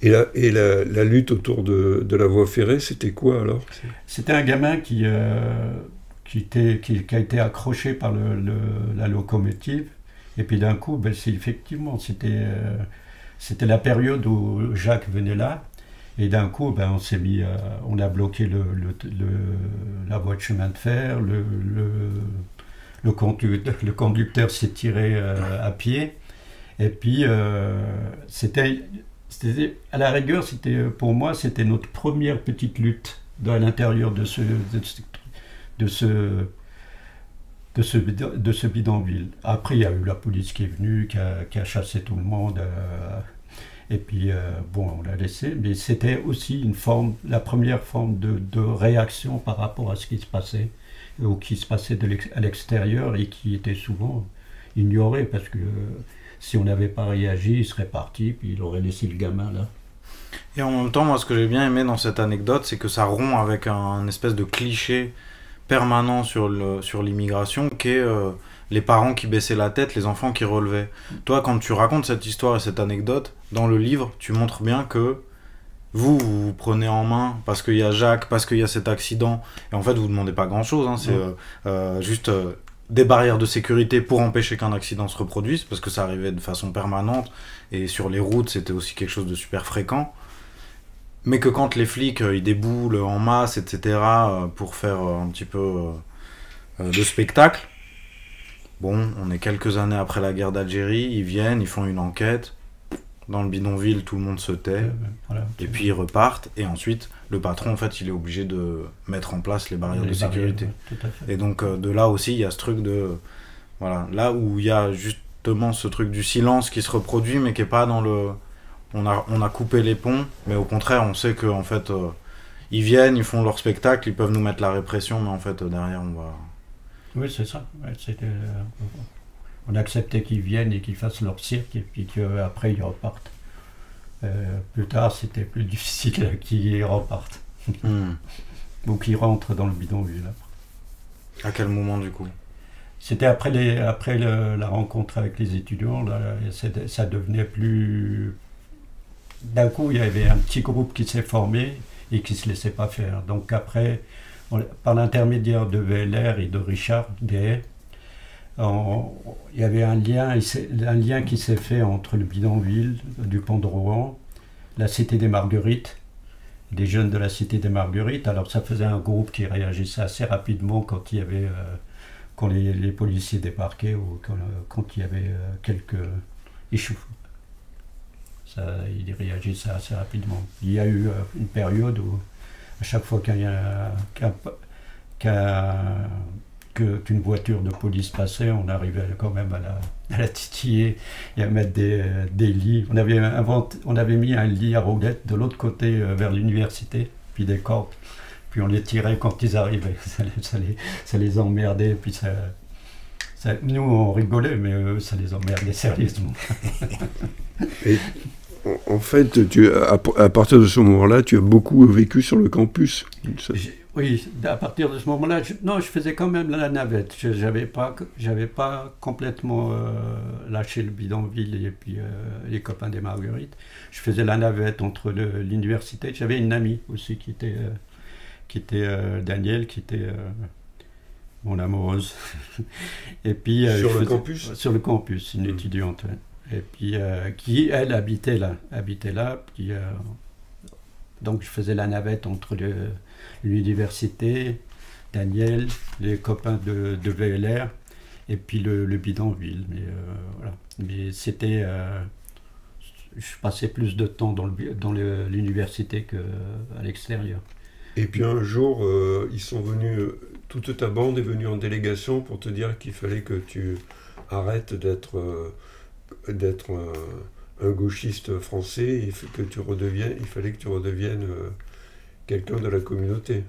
Et la lutte autour de la voie ferrée, c'était quoi alors? C'était un gamin qui a été accroché par la locomotive. Et puis d'un coup, effectivement, c'était la période où Jacques venait là. Et d'un coup, on a bloqué la voie de chemin de fer, le conducteur s'est tiré à pied. Et puis, à la rigueur, pour moi, c'était notre première petite lutte à l'intérieur de ce bidonville. Après, il y a eu la police qui est venue, qui a chassé tout le monde. Et puis, on l'a laissé. Mais c'était aussi la première forme de réaction par rapport à ce qui se passait, ou qui se passait à l'extérieur et qui était souvent ignoré, parce que si on n'avait pas réagi, il serait parti, puis il aurait laissé le gamin là. Et en même temps, moi, ce que j'ai bien aimé dans cette anecdote, c'est que ça rompt avec un espèce de cliché permanent sur l'immigration, qui est les parents qui baissaient la tête, les enfants qui relevaient. Toi, quand tu racontes cette histoire et cette anecdote, dans le livre, tu montres bien que vous prenez en main, parce qu'il y a Jacques, parce qu'il y a cet accident, et en fait, vous ne demandez pas grand-chose, hein, c'est juste des barrières de sécurité pour empêcher qu'un accident se reproduise, parce que ça arrivait de façon permanente, et sur les routes, c'était aussi quelque chose de super fréquent. Mais que quand les flics ils déboulent en masse, etc., pour faire un petit peu de spectacle, bon, on est quelques années après la guerre d'Algérie, ils viennent, ils font une enquête, dans le bidonville, tout le monde se tait, Voilà. et puis ils repartent, et ensuite, le patron, en fait, il est obligé de mettre en place les barrières de sécurité. Tout à fait. Et donc, de là aussi, il y a ce truc de... Voilà, là où il y a justement ce truc du silence qui se reproduit, mais qui n'est pas dans le... On a coupé les ponts, mais au contraire, on sait qu'en fait, ils viennent, ils font leur spectacle, ils peuvent nous mettre la répression, mais en fait, derrière, on va... Oui, c'est ça. Ouais, on acceptait qu'ils viennent et qu'ils fassent leur cirque, et puis qu'après, ils repartent. Plus tard, c'était plus difficile qu'ils repartent. Ou qu'ils rentrent dans le bidonville. À quel moment, du coup? C'était après la rencontre avec les étudiants, là, ça devenait plus... D'un coup, il y avait un petit groupe qui s'est formé et qui ne se laissait pas faire. Donc après, par l'intermédiaire de VLR et de Richard Dehaye, il y avait un lien qui s'est fait entre le bidonville du Pont de Rouen, la Cité des Marguerites, des jeunes de la Cité des Marguerites. Alors ça faisait un groupe qui réagissait assez rapidement quand il y avait quand les policiers débarquaient ou quand il y avait quelques échauffements. Il réagissait assez rapidement. Il y a eu une période où à chaque fois qu'une voiture de police passait, on arrivait quand même à la titiller et à mettre des lits. On avait mis un lit à roulettes de l'autre côté vers l'université, puis des cordes, puis on les tirait quand ils arrivaient. Ça les emmerdait, puis nous on rigolait, mais eux ça les emmerdait sérieusement. Et en fait, à partir de ce moment-là, tu as beaucoup vécu sur le campus. Oui, à partir de ce moment-là, je faisais quand même la navette. J'avais pas complètement lâché le bidonville et puis les copains des Marguerites. Je faisais la navette entre l'université. J'avais une amie aussi qui était Danielle, qui était mon amoureuse. Et puis sur le campus. Sur le campus, une étudiante. Ouais. Et puis qui elle habitait là. Puis, donc je faisais la navette entre l'université, Daniel, les copains de VLR, et puis le bidonville. Mais voilà. Mais c'était, je passais plus de temps dans l'université qu'à l'extérieur. Et puis un jour, ils sont venus, toute ta bande est venue en délégation pour te dire qu'il fallait que tu arrêtes d'être un gauchiste français, il fallait que tu redeviennes quelqu'un de la communauté.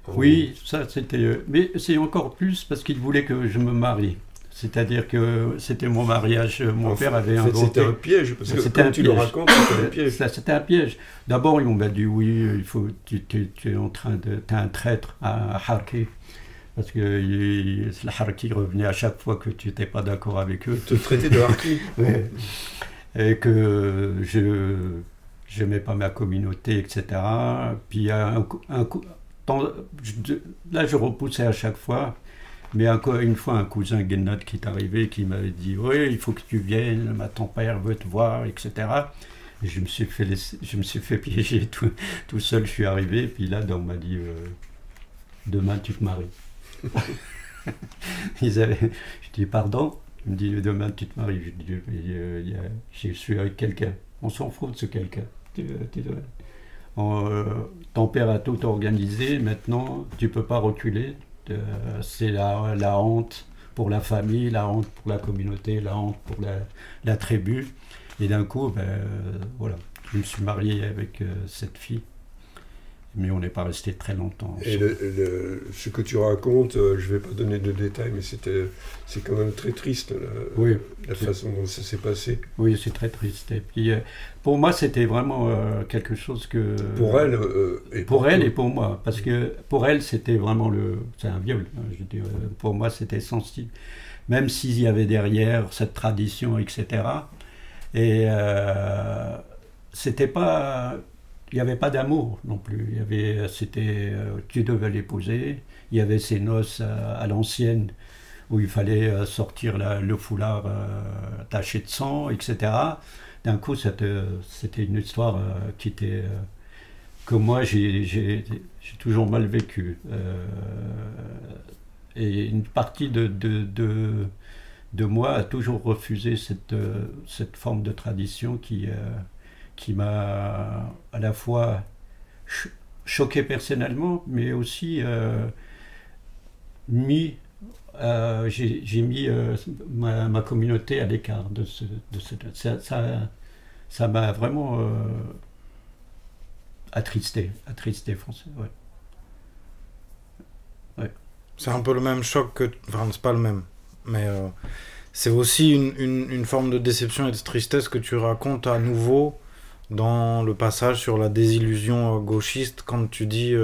Oui, ça c'était... mais c'est encore plus parce qu'il voulait que je me marie. C'est-à-dire que c'était mon mariage, mon père avait inventé... C'était un piège, parce que comme tu le racontes, c'était un piège. C'était un piège. D'abord, ils m'ont dit, oui, tu es en train de... Tu es un traître à Harki. Parce que la Harki revenait à chaque fois que tu n'étais pas d'accord avec eux. Te traiter de Harki. Ouais. Et que je n'aimais pas ma communauté, etc. Puis là, je repoussais à chaque fois. Mais une fois, un cousin Guénat qui est arrivé, qui m'avait dit « Oui, il faut que tu viennes, ton père veut te voir, etc. » Et je me suis fait piéger tout seul, je suis arrivé. Puis là, on m'a dit « Demain, tu te maries. » Je dis pardon, il me dit demain tu te maries. Je dis je suis avec quelqu'un. On s'en fout de ce quelqu'un. Ton père a tout organisé, maintenant tu peux pas reculer. C'est la honte pour la famille, la honte pour la communauté, la honte pour la tribu. Et d'un coup, voilà, je me suis marié avec cette fille. Mais on n'est pas resté très longtemps. Et ce que tu racontes, je ne vais pas donner de détails, mais c'est quand même très triste, la façon dont ça s'est passé. Oui, c'est très triste. Et puis, pour moi, c'était vraiment quelque chose que... Pour elle et pour moi. Parce que pour elle, c'était vraiment c'est un viol. Hein, je dis, pour moi, c'était sensible. Même s'il y avait derrière cette tradition, etc. Et c'était pas... Il n'y avait pas d'amour non plus. Tu devais l'épouser. Il y avait ces noces à l'ancienne où il fallait sortir le foulard taché de sang, etc. D'un coup, c'était une histoire qui était que moi j'ai toujours mal vécu. Et une partie de moi a toujours refusé cette forme de tradition qui m'a à la fois choqué personnellement, mais aussi j'ai mis ma communauté à l'écart de ça m'a vraiment attristé français. Ouais. Ouais. C'est un peu le même choc que... Enfin, c'est pas le même, mais c'est aussi une forme de déception et de tristesse que tu racontes à nouveau dans le passage sur la désillusion gauchiste, quand tu dis,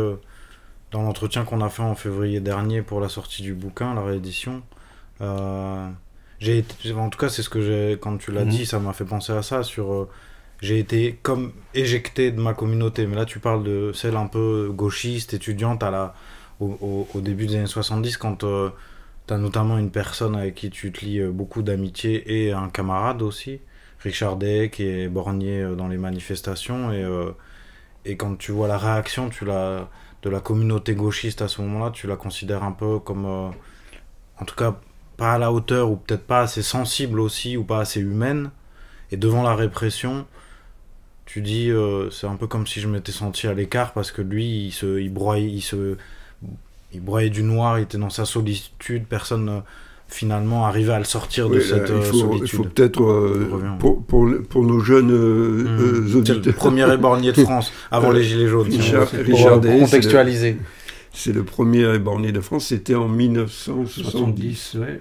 dans l'entretien qu'on a fait en février dernier pour la sortie du bouquin, la réédition, en tout cas c'est ce que quand tu l'as dit, ça m'a fait penser à ça, j'ai été comme éjecté de ma communauté, mais là tu parles de celle un peu gauchiste, étudiante au début des années 70, quand tu T'as notamment une personne avec qui tu te lies beaucoup d'amitié et un camarade aussi, Richard Day, qui est borgné dans les manifestations. Et quand tu vois la réaction de la communauté gauchiste à ce moment-là, tu la considères un peu comme, en tout cas, pas à la hauteur, ou peut-être pas assez sensible aussi, ou pas assez humaine. Et devant la répression, tu dis, c'est un peu comme si je m'étais senti à l'écart, parce que lui, il broyait du noir, il était dans sa solitude, personne finalement arrivait à le sortir de cette solitude. Il faut peut-être, pour nos jeunes auditeurs... C'est le premier éborgné de France, avant les Gilets jaunes. Richard Day, contextualiser. C'est le premier éborgné de France, c'était en 1970. Ouais.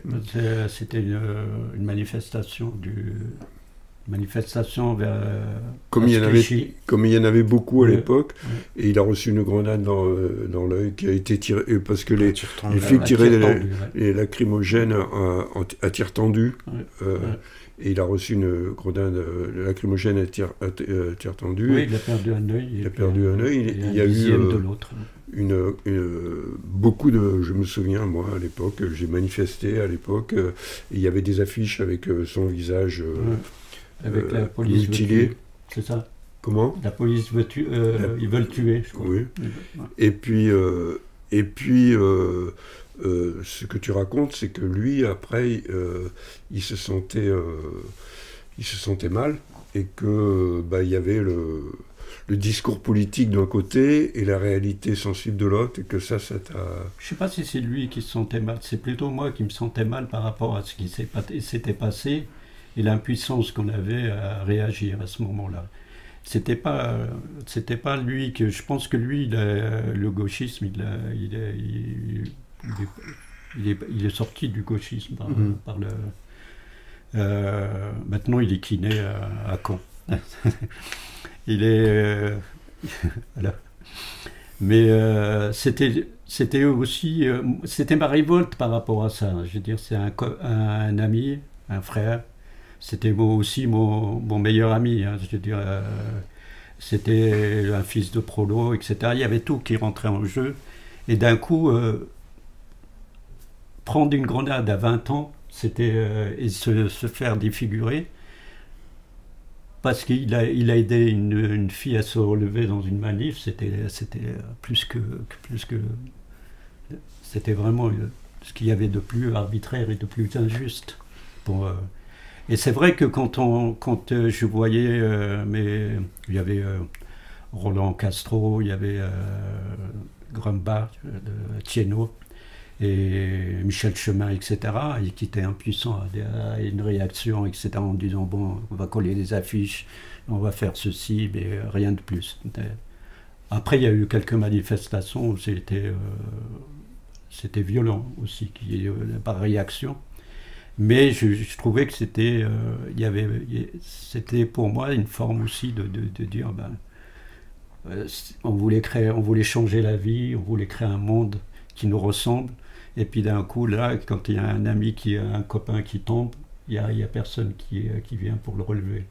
C'était une manifestation vers comme il y en avait beaucoup à l'époque, et il a reçu une grenade dans l'œil qui a été tirée, parce que les flics tiraient les lacrymogènes à tir tendu, et il a reçu une grenade lacrymogène à tir tendu. Oui, il a perdu un œil. Il y a eu de l'autre. Beaucoup de... Je me souviens, moi, à l'époque, j'ai manifesté à l'époque, il y avait des affiches avec son visage... Avec la police mutilé. C'est ça? Comment? La police veut tuer, ils veulent tuer, je crois. Oui. Et puis, ce que tu racontes, c'est que lui, après, il se sentait mal, et que il y avait le discours politique d'un côté et la réalité sensible de l'autre, et que ça t'a... Je ne sais pas si c'est lui qui se sentait mal, c'est plutôt moi qui me sentais mal par rapport à ce qui s'était passé, et l'impuissance qu'on avait à réagir à ce moment-là. C'était pas lui que... Je pense que lui, le gauchisme, il est sorti du gauchisme par le... maintenant, il est kiné à Caen. Il est... voilà. Mais c'était aussi... c'était ma révolte par rapport à ça. Je veux dire, c'est un ami, un frère. C'était aussi mon meilleur ami. Hein, je veux dire, c'était un fils de prolo, etc. Il y avait tout qui rentrait en jeu. Et d'un coup, prendre une grenade à 20 ans, c'était et se faire défigurer, parce qu'il a aidé une fille à se relever dans une manif, c'était plus que c'était vraiment ce qu'il y avait de plus arbitraire et de plus injuste. Et c'est vrai que quand je voyais, il y avait Roland Castro, il y avait Grumbach, Thienot, et Michel Chemin, etc., et qui étaient impuissants à une réaction, etc., en disant, bon, on va coller des affiches, on va faire ceci, mais rien de plus. Après, il y a eu quelques manifestations où c'était violent aussi, par réaction. Mais je trouvais que c'était pour moi une forme aussi de dire, on voulait changer la vie, on voulait créer un monde qui nous ressemble. Et puis d'un coup, là, quand il y a un ami, un copain qui tombe, il y a personne qui vient pour le relever.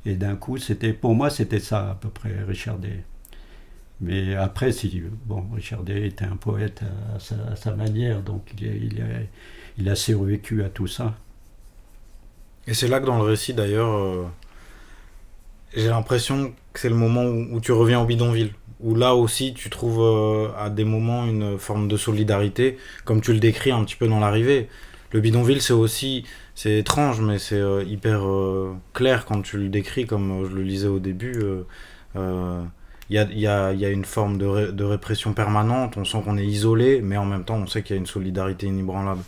Et d'un coup, pour moi, c'était ça à peu près, Richard Day. Mais après, Richard Day était un poète à sa manière, donc il a survécu à tout ça. Et c'est là que dans le récit, d'ailleurs, j'ai l'impression que c'est le moment où tu reviens au bidonville, où là aussi tu trouves à des moments une forme de solidarité, comme tu le décris un petit peu dans l'arrivée. Le bidonville, c'est étrange, mais c'est hyper clair quand tu le décris, comme je le lisais au début. Il y a une forme de répression permanente, on sent qu'on est isolé, mais en même temps on sait qu'il y a une solidarité inébranlable.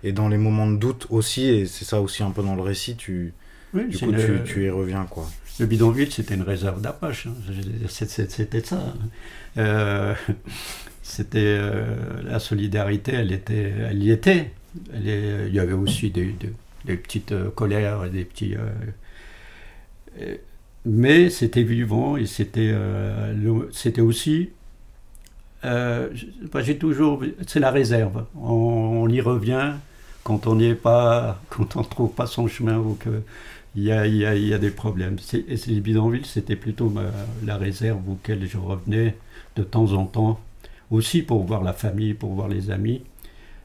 Et dans les moments de doute aussi, et c'est ça aussi un peu dans le récit, tu y reviens, quoi. Le bidonville, c'était une réserve d'Apache, hein. C'était ça. C'était la solidarité, elle y était. Il y avait aussi des petites colères, des petits. Mais c'était vivant et c'était aussi. J'ai toujours. C'est la réserve. On y revient quand on n'y est pas, quand on ne trouve pas son chemin ou que. Il y a des problèmes. Et les bidonvilles, c'était plutôt la réserve auquel je revenais de temps en temps, aussi pour voir la famille, pour voir les amis.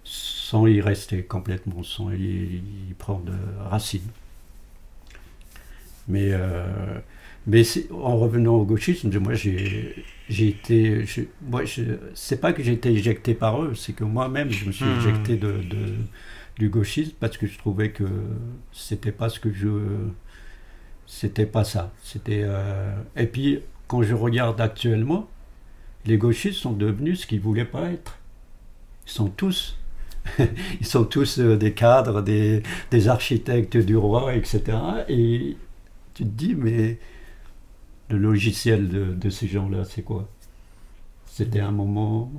sans y rester complètement, sans y prendre racine. Mais en revenant au gauchisme, moi c'est pas que j'ai été éjecté par eux, c'est que moi-même je me suis éjecté du gauchisme parce que je trouvais que c'était pas c'était pas ça. Et puis quand je regarde actuellement, les gauchistes sont devenus ce qu'ils voulaient pas être. Ils sont tous des cadres, des architectes du roi, etc. Et tu te dis, mais le logiciel de ces gens-là, c'est quoi? C'était à un moment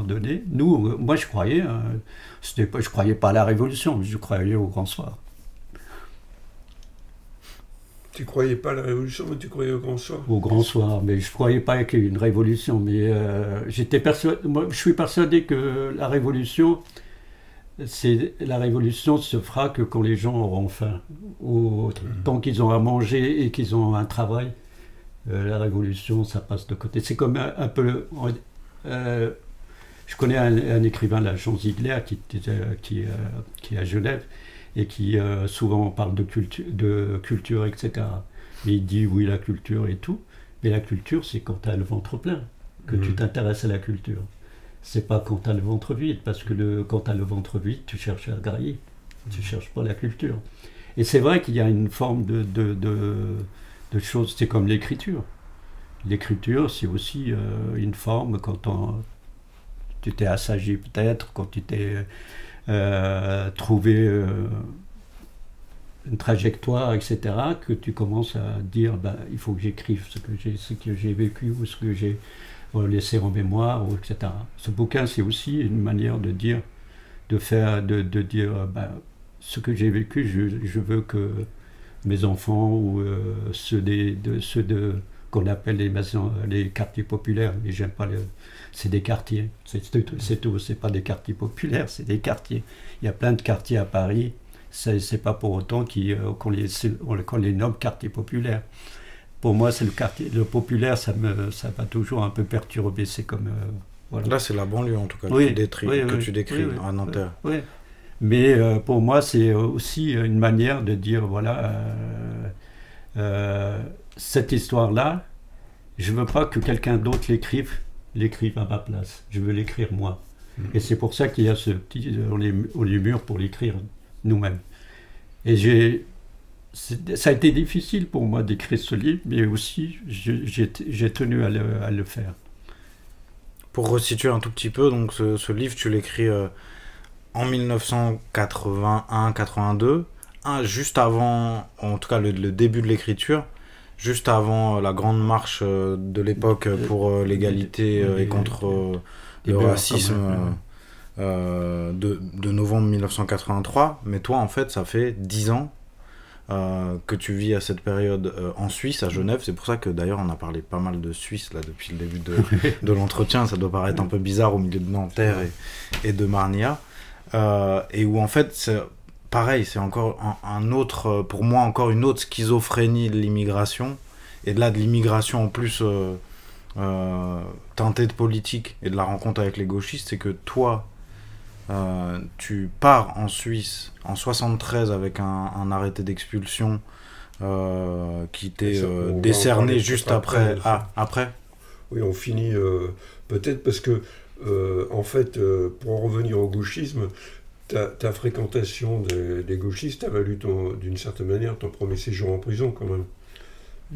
donné. Moi, je croyais, je croyais pas à la Révolution, je croyais au Grand Soir. Tu croyais pas à la Révolution, mais tu croyais au Grand Soir? Au Grand Soir, mais je croyais pas qu'il y ait une révolution. Mais moi, je suis persuadé que la révolution se fera que quand les gens auront faim. Tant qu'ils ont à manger et qu'ils ont un travail, la révolution, ça passe de côté. C'est comme un peu... je connais un écrivain, là, Jean Ziegler, qui est à Genève, et qui souvent parle de culture, etc. Mais il dit, oui, la culture et tout, mais la culture, c'est quand tu as le ventre plein, que tu t'intéresses à la culture. C'est pas quand tu as le ventre vide, parce que quand tu as le ventre vide, tu cherches à grailler, tu cherches pas la culture. Et c'est vrai qu'il y a une forme de choses, c'est comme l'écriture. L'écriture, c'est aussi une forme quand tu t'es assagi peut-être, quand tu t'es trouvé une trajectoire, etc., que tu commences à dire, il faut que j'écrive ce que j'ai vécu ou ce que j'ai laissé en mémoire, etc. Ce bouquin, c'est aussi une manière de dire, ce que j'ai vécu, je veux que mes enfants ou ceux qu'on appelle les quartiers populaires, mais j'aime pas c'est des quartiers, c'est tout, c'est pas des quartiers populaires, c'est des quartiers. Il y a plein de quartiers à Paris, c'est pas pour autant qu'on les nomme quartiers populaires. Pour moi, c'est le populaire, ça m'a toujours un peu perturbé, c'est comme... voilà. Là, c'est la banlieue, en tout cas, que tu décris à Nanterre. Oui. Mais pour moi, c'est aussi une manière de dire, voilà, cette histoire-là, je ne veux pas que quelqu'un d'autre l'écrive à ma place. Je veux l'écrire moi. Et c'est pour ça qu'il y a ce petit... On les murs pour l'écrire nous-mêmes. Et ça a été difficile pour moi d'écrire ce livre, mais aussi j'ai tenu à le faire. Pour resituer un tout petit peu, donc ce livre, tu l'écris en 1981-82, juste avant, en tout cas le début de l'écriture, juste avant la grande marche de l'époque pour l'égalité et contre le racisme de novembre 1983. Mais toi, en fait, ça fait 10 ans que tu vis à cette période en Suisse, à Genève. C'est pour ça que d'ailleurs on a parlé pas mal de Suisse là, depuis le début de l'entretien. Ça doit paraître un peu bizarre au milieu de Nanterre et de Marnia. Et où en fait, c'est pareil, c'est encore un autre, pour moi, encore une autre schizophrénie de l'immigration. Et de là, de l'immigration en plus teintée de politique et de la rencontre avec les gauchistes, c'est que toi, tu pars en Suisse en 73 avec un arrêté d'expulsion qui t'est décerné juste après. Après ? Oui, on finit peut-être parce que, en fait, pour en revenir au gauchisme, ta fréquentation des gauchistes a valu d'une certaine manière ton premier séjour en prison quand même.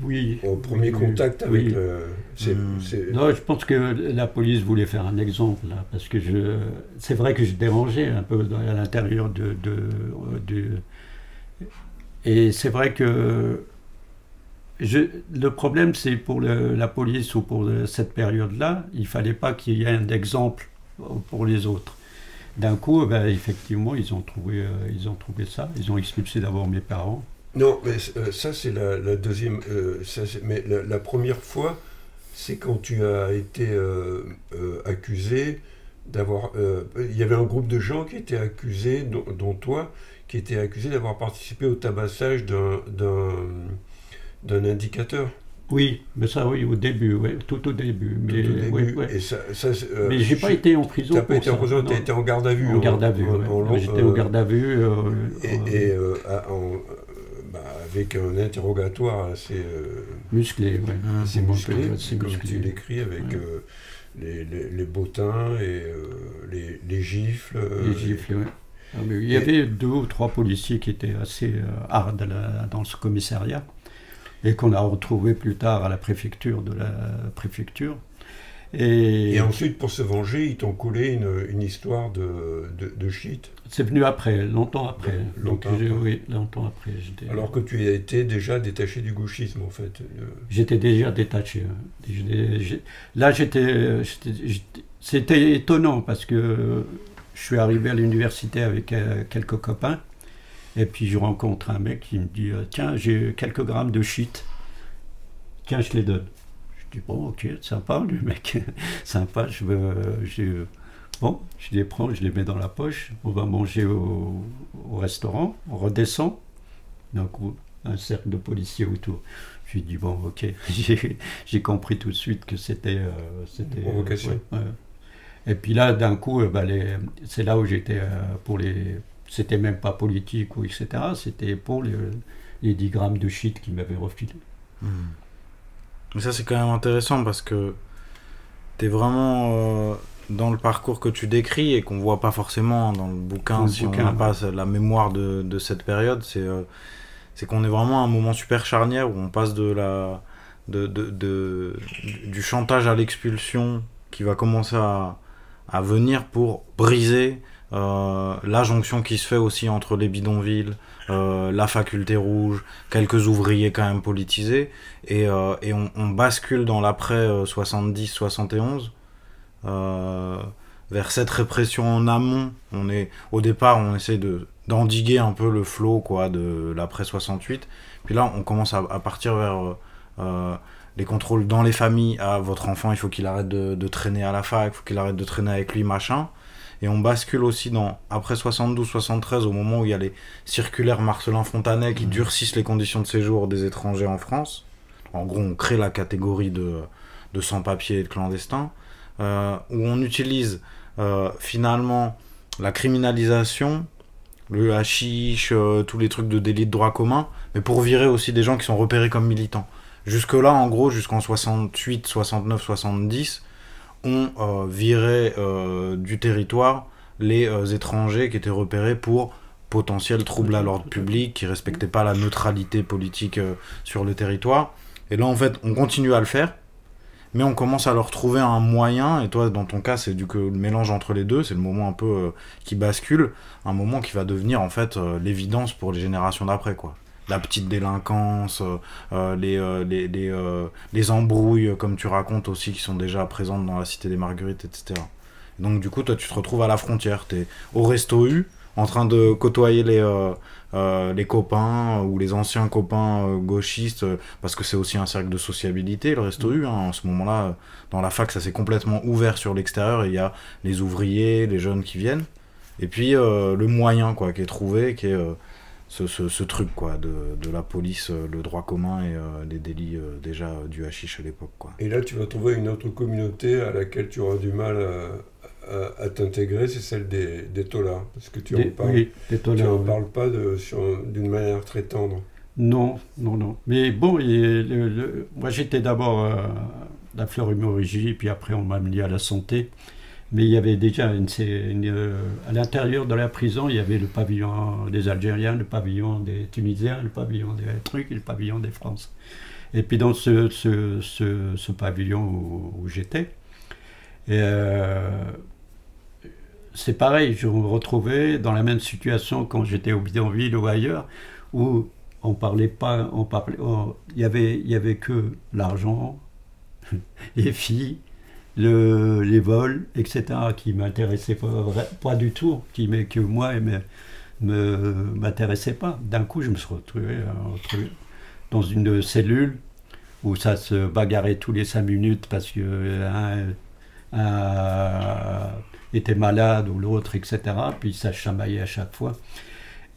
Oui. Au premier contact avec Non, je pense que la police voulait faire un exemple là, parce que c'est vrai que je dérangeais un peu à l'intérieur et c'est vrai que le problème, c'est pour la police ou pour cette période-là, il fallait pas qu'il y ait un exemple pour les autres. D'un coup, effectivement, ils ont trouvé ça. Ils ont expulsé d'abord mes parents. Non, mais ça c'est la deuxième. Mais la première fois, c'est quand tu as été accusé d'avoir. Il y avait un groupe de gens qui étaient accusés, dont toi, qui étaient accusés d'avoir participé au tabassage d'un indicateur. Oui, mais ça, oui, au début, oui, tout au début. Mais, Tout au début. oui, oui. Et Mais j'ai pas été en prison. Tu n'as pas pour été en ça, prison, non. tu as été en garde à vue. En garde à vue, ouais. J'étais au garde à vue. Avec un interrogatoire assez musclé, oui. assez musclé, comme musclé. tu l'écris, avec les bottins et les gifles. Les gifles, oui. Ah, mais il y avait 2 ou 3 policiers qui étaient assez hard dans ce commissariat et qu'on a retrouvé plus tard à la préfecture de la préfecture. Et ensuite, pour se venger, ils t'ont collé une histoire de shit. C'est venu après, longtemps après. Longtemps après. Oui, longtemps après. Alors que tu étais déjà détaché du gauchisme, en fait. J'étais déjà détaché. Là, c'était étonnant parce que je suis arrivé à l'université avec quelques copains et puis je rencontre un mec qui me dit « Tiens, j'ai quelques grammes de shit. Tiens, je les donne. » Je dis bon, ok, sympa, le mec, sympa, bon, je les prends, je les mets dans la poche, on va manger au restaurant, on redescend, d'un coup, un cercle de policiers autour. Je lui dis bon, ok, j'ai compris tout de suite que c'était une provocation. Ouais. Et puis là, d'un coup, c'est là où j'étais c'était même pas politique ou etc., c'était pour les 10 grammes de shit qu'ils m'avaient refilé. Mais ça, c'est quand même intéressant parce que t'es vraiment dans le parcours que tu décris et qu'on voit pas forcément dans le bouquin, on n'a pas la mémoire de cette période. C'est qu'on est vraiment à un moment super charnière où on passe du chantage à l'expulsion qui va commencer à venir pour briser la jonction qui se fait aussi entre les bidonvilles, la faculté rouge, quelques ouvriers quand même politisés, et on bascule dans l'après 70-71 vers cette répression en amont. Au départ, on essaie d'endiguer un peu le flot quoi, de l'après 68, puis là on commence à partir vers les contrôles dans les familles. Votre enfant, il faut qu'il arrête de traîner à la fac, il faut qu'il arrête de traîner avec lui, machin. Et on bascule aussi après 72-73, au moment où il y a les circulaires Marcellin-Fontanet qui durcissent les conditions de séjour des étrangers en France. En gros, on crée la catégorie de sans-papiers et de clandestins, où on utilise finalement la criminalisation, le hashish, tous les trucs de délit de droit commun, mais pour virer aussi des gens qui sont repérés comme militants. Jusque-là, en gros, jusqu'en 68, 69, 70, on virait du territoire les étrangers qui étaient repérés pour potentiels troubles à l'ordre public, qui ne respectaient pas la neutralité politique sur le territoire. Et là, en fait, on continue à le faire, mais on commence à leur trouver un moyen, et toi, dans ton cas, c'est le mélange entre les deux, c'est le moment un peu qui bascule, un moment qui va devenir, en fait, l'évidence pour les générations d'après, quoi. La petite délinquance, les embrouilles, comme tu racontes aussi, qui sont déjà présentes dans la Cité des Marguerites, etc. Et donc du coup, toi, tu te retrouves à la frontière. Tu es au Resto U, en train de côtoyer les copains ou les anciens copains gauchistes, parce que c'est aussi un cercle de sociabilité, le Resto U. Hein. En ce moment-là, dans la fac, ça s'est complètement ouvert sur l'extérieur, et il y a les ouvriers, les jeunes qui viennent. Et puis, le moyen quoi, qui est trouvé, qui est... Ce truc quoi de la police, le droit commun et les délits déjà du hashish à l'époque quoi. Et là tu vas trouver une autre communauté à laquelle tu auras du mal à t'intégrer, c'est celle des taulards, parce que tu en parles pas d'une manière très tendre. Non. Mais bon, moi j'étais d'abord à la fleurimologie, puis après on m'a mis à la santé. Mais il y avait déjà à l'intérieur de la prison, il y avait le pavillon des Algériens, le pavillon des Tunisiens, le pavillon des trucs et le pavillon des Français. Et puis dans ce pavillon où j'étais, c'est pareil, je me retrouvais dans la même situation quand j'étais au bidonville ou ailleurs, où on parlait pas, il y avait que l'argent, les filles, les vols, etc., qui ne m'intéressaient pas du tout, que moi m'intéressaient pas. D'un coup, je me suis retrouvé dans une cellule où ça se bagarrait tous les 5 minutes parce que un était malade ou l'autre, etc., puis ça chamaillait à chaque fois.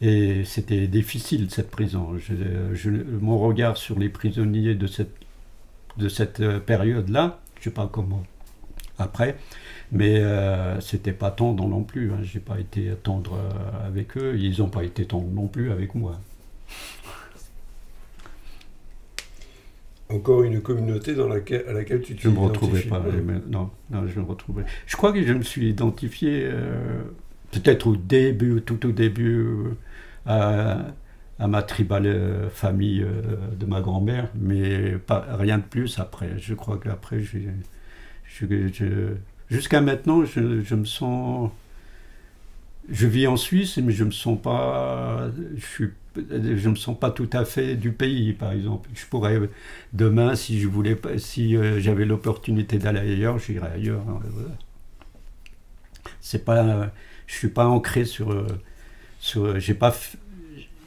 Et c'était difficile, cette prison. Mon regard sur les prisonniers de cette de cette période-là. Je sais pas comment après, mais c'était pas tendre non plus. Hein. J'ai pas été tendre avec eux, ils n'ont pas été tendres non plus avec moi. Encore une communauté à laquelle tu t'es Je ne me retrouvais identifié. pas. Non, je me retrouvais. Je crois que je me suis identifié peut-être au début, tout au début, à ma tribale famille de ma grand-mère, mais rien de plus après. Je crois qu'après, jusqu'à maintenant, je me sens... Je vis en Suisse, mais je me sens pas... Je me sens pas tout à fait du pays, par exemple. Je pourrais demain, si je voulais, si j'avais l'opportunité d'aller ailleurs, j'irais ailleurs. Hein, voilà. C'est pas, je suis pas ancré sur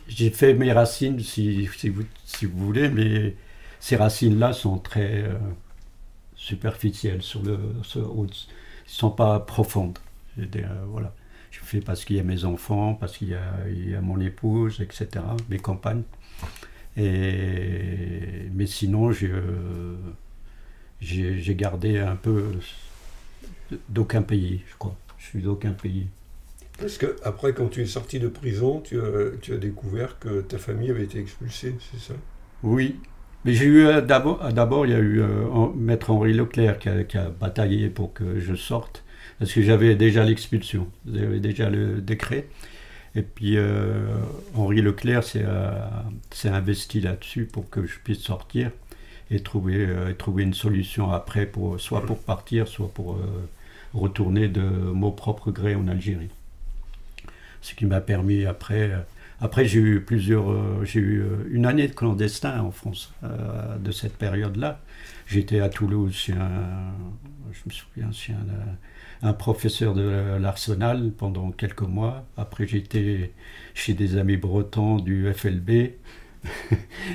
j'ai fait mes racines, si vous voulez, mais ces racines-là sont très superficielles, ils sont pas profondes. Voilà. Je fais parce qu'il y a mes enfants, parce qu'il y a mon épouse, etc., mes compagnes. Mais sinon, j'ai gardé un peu d'aucun pays, je crois. Je suis d'aucun pays. Parce que après, quand tu es sorti de prison, tu as découvert que ta famille avait été expulsée, c'est ça? Oui. Mais j'ai eu d'abord, il y a eu Maître Henri Leclerc qui a bataillé pour que je sorte. Parce que j'avais déjà l'expulsion, j'avais déjà le décret. Et puis Henri Leclerc s'est investi là-dessus pour que je puisse sortir et trouver une solution après, soit pour partir, soit pour retourner de mon propre gré en Algérie. Ce qui m'a permis après... Après, j'ai eu une année de clandestin en France de cette période-là. J'étais à Toulouse je me souviens, chez un professeur de l'Arsenal pendant quelques mois. Après, j'étais chez des amis bretons du FLB.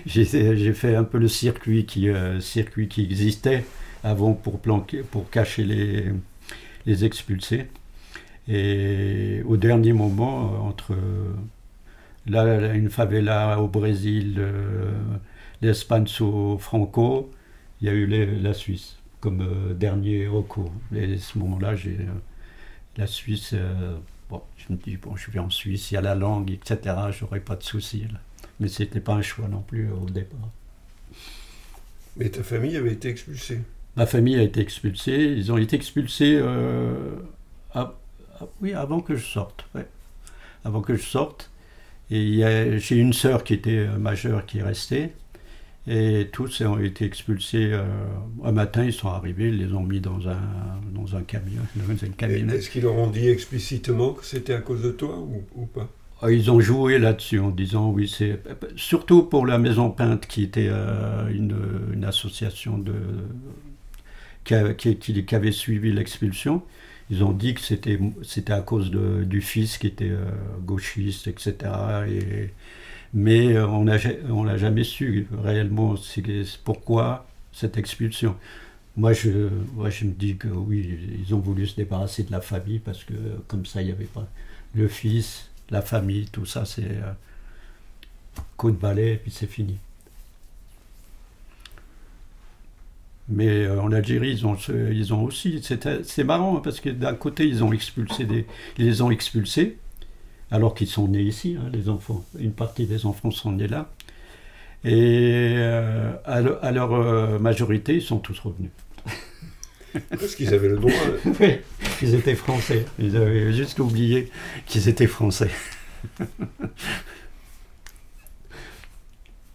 J'ai fait un peu le circuit qui existait avant pour cacher les expulsés. Et au dernier moment, entre une favela au Brésil, l'Espanso Franco, il y a eu la Suisse comme dernier recours. Et à ce moment-là, la Suisse, je me dis, je vais en Suisse, il y a la langue, etc., j'aurais pas de soucis. Là. Mais c'était pas un choix non plus au départ. Mais ta famille avait été expulsée? Ma famille a été expulsée, ils ont été expulsés avant que je sorte. Ouais. Avant que je sorte. Et j'ai une sœur qui était majeure qui est restée. Et tous ont été expulsés. Un matin, ils sont arrivés, ils les ont mis dans un camion, dans une camionnette. Est-ce qu'ils leur ont dit explicitement que c'était à cause de toi ou pas? Ils ont joué là-dessus en disant oui, c'est surtout pour la Maison Peinte qui était une association qui avait suivi l'expulsion. Ils ont dit que c'était à cause du fils qui était gauchiste, etc. Mais on n'a jamais su réellement pourquoi cette expulsion. Moi, je me dis que oui, ils ont voulu se débarrasser de la famille parce que comme ça, il n'y avait pas le fils, la famille, tout ça, c'est coup de balai et puis c'est fini. Mais en Algérie, ils ont aussi... C'est marrant parce que d'un côté, ils les ont expulsés, alors qu'ils sont nés ici, hein, les enfants. Une partie des enfants sont nés là. Et à leur majorité, ils sont tous revenus. Parce qu'ils avaient le droit. Oui, ils étaient français. Ils avaient juste oublié qu'ils étaient français.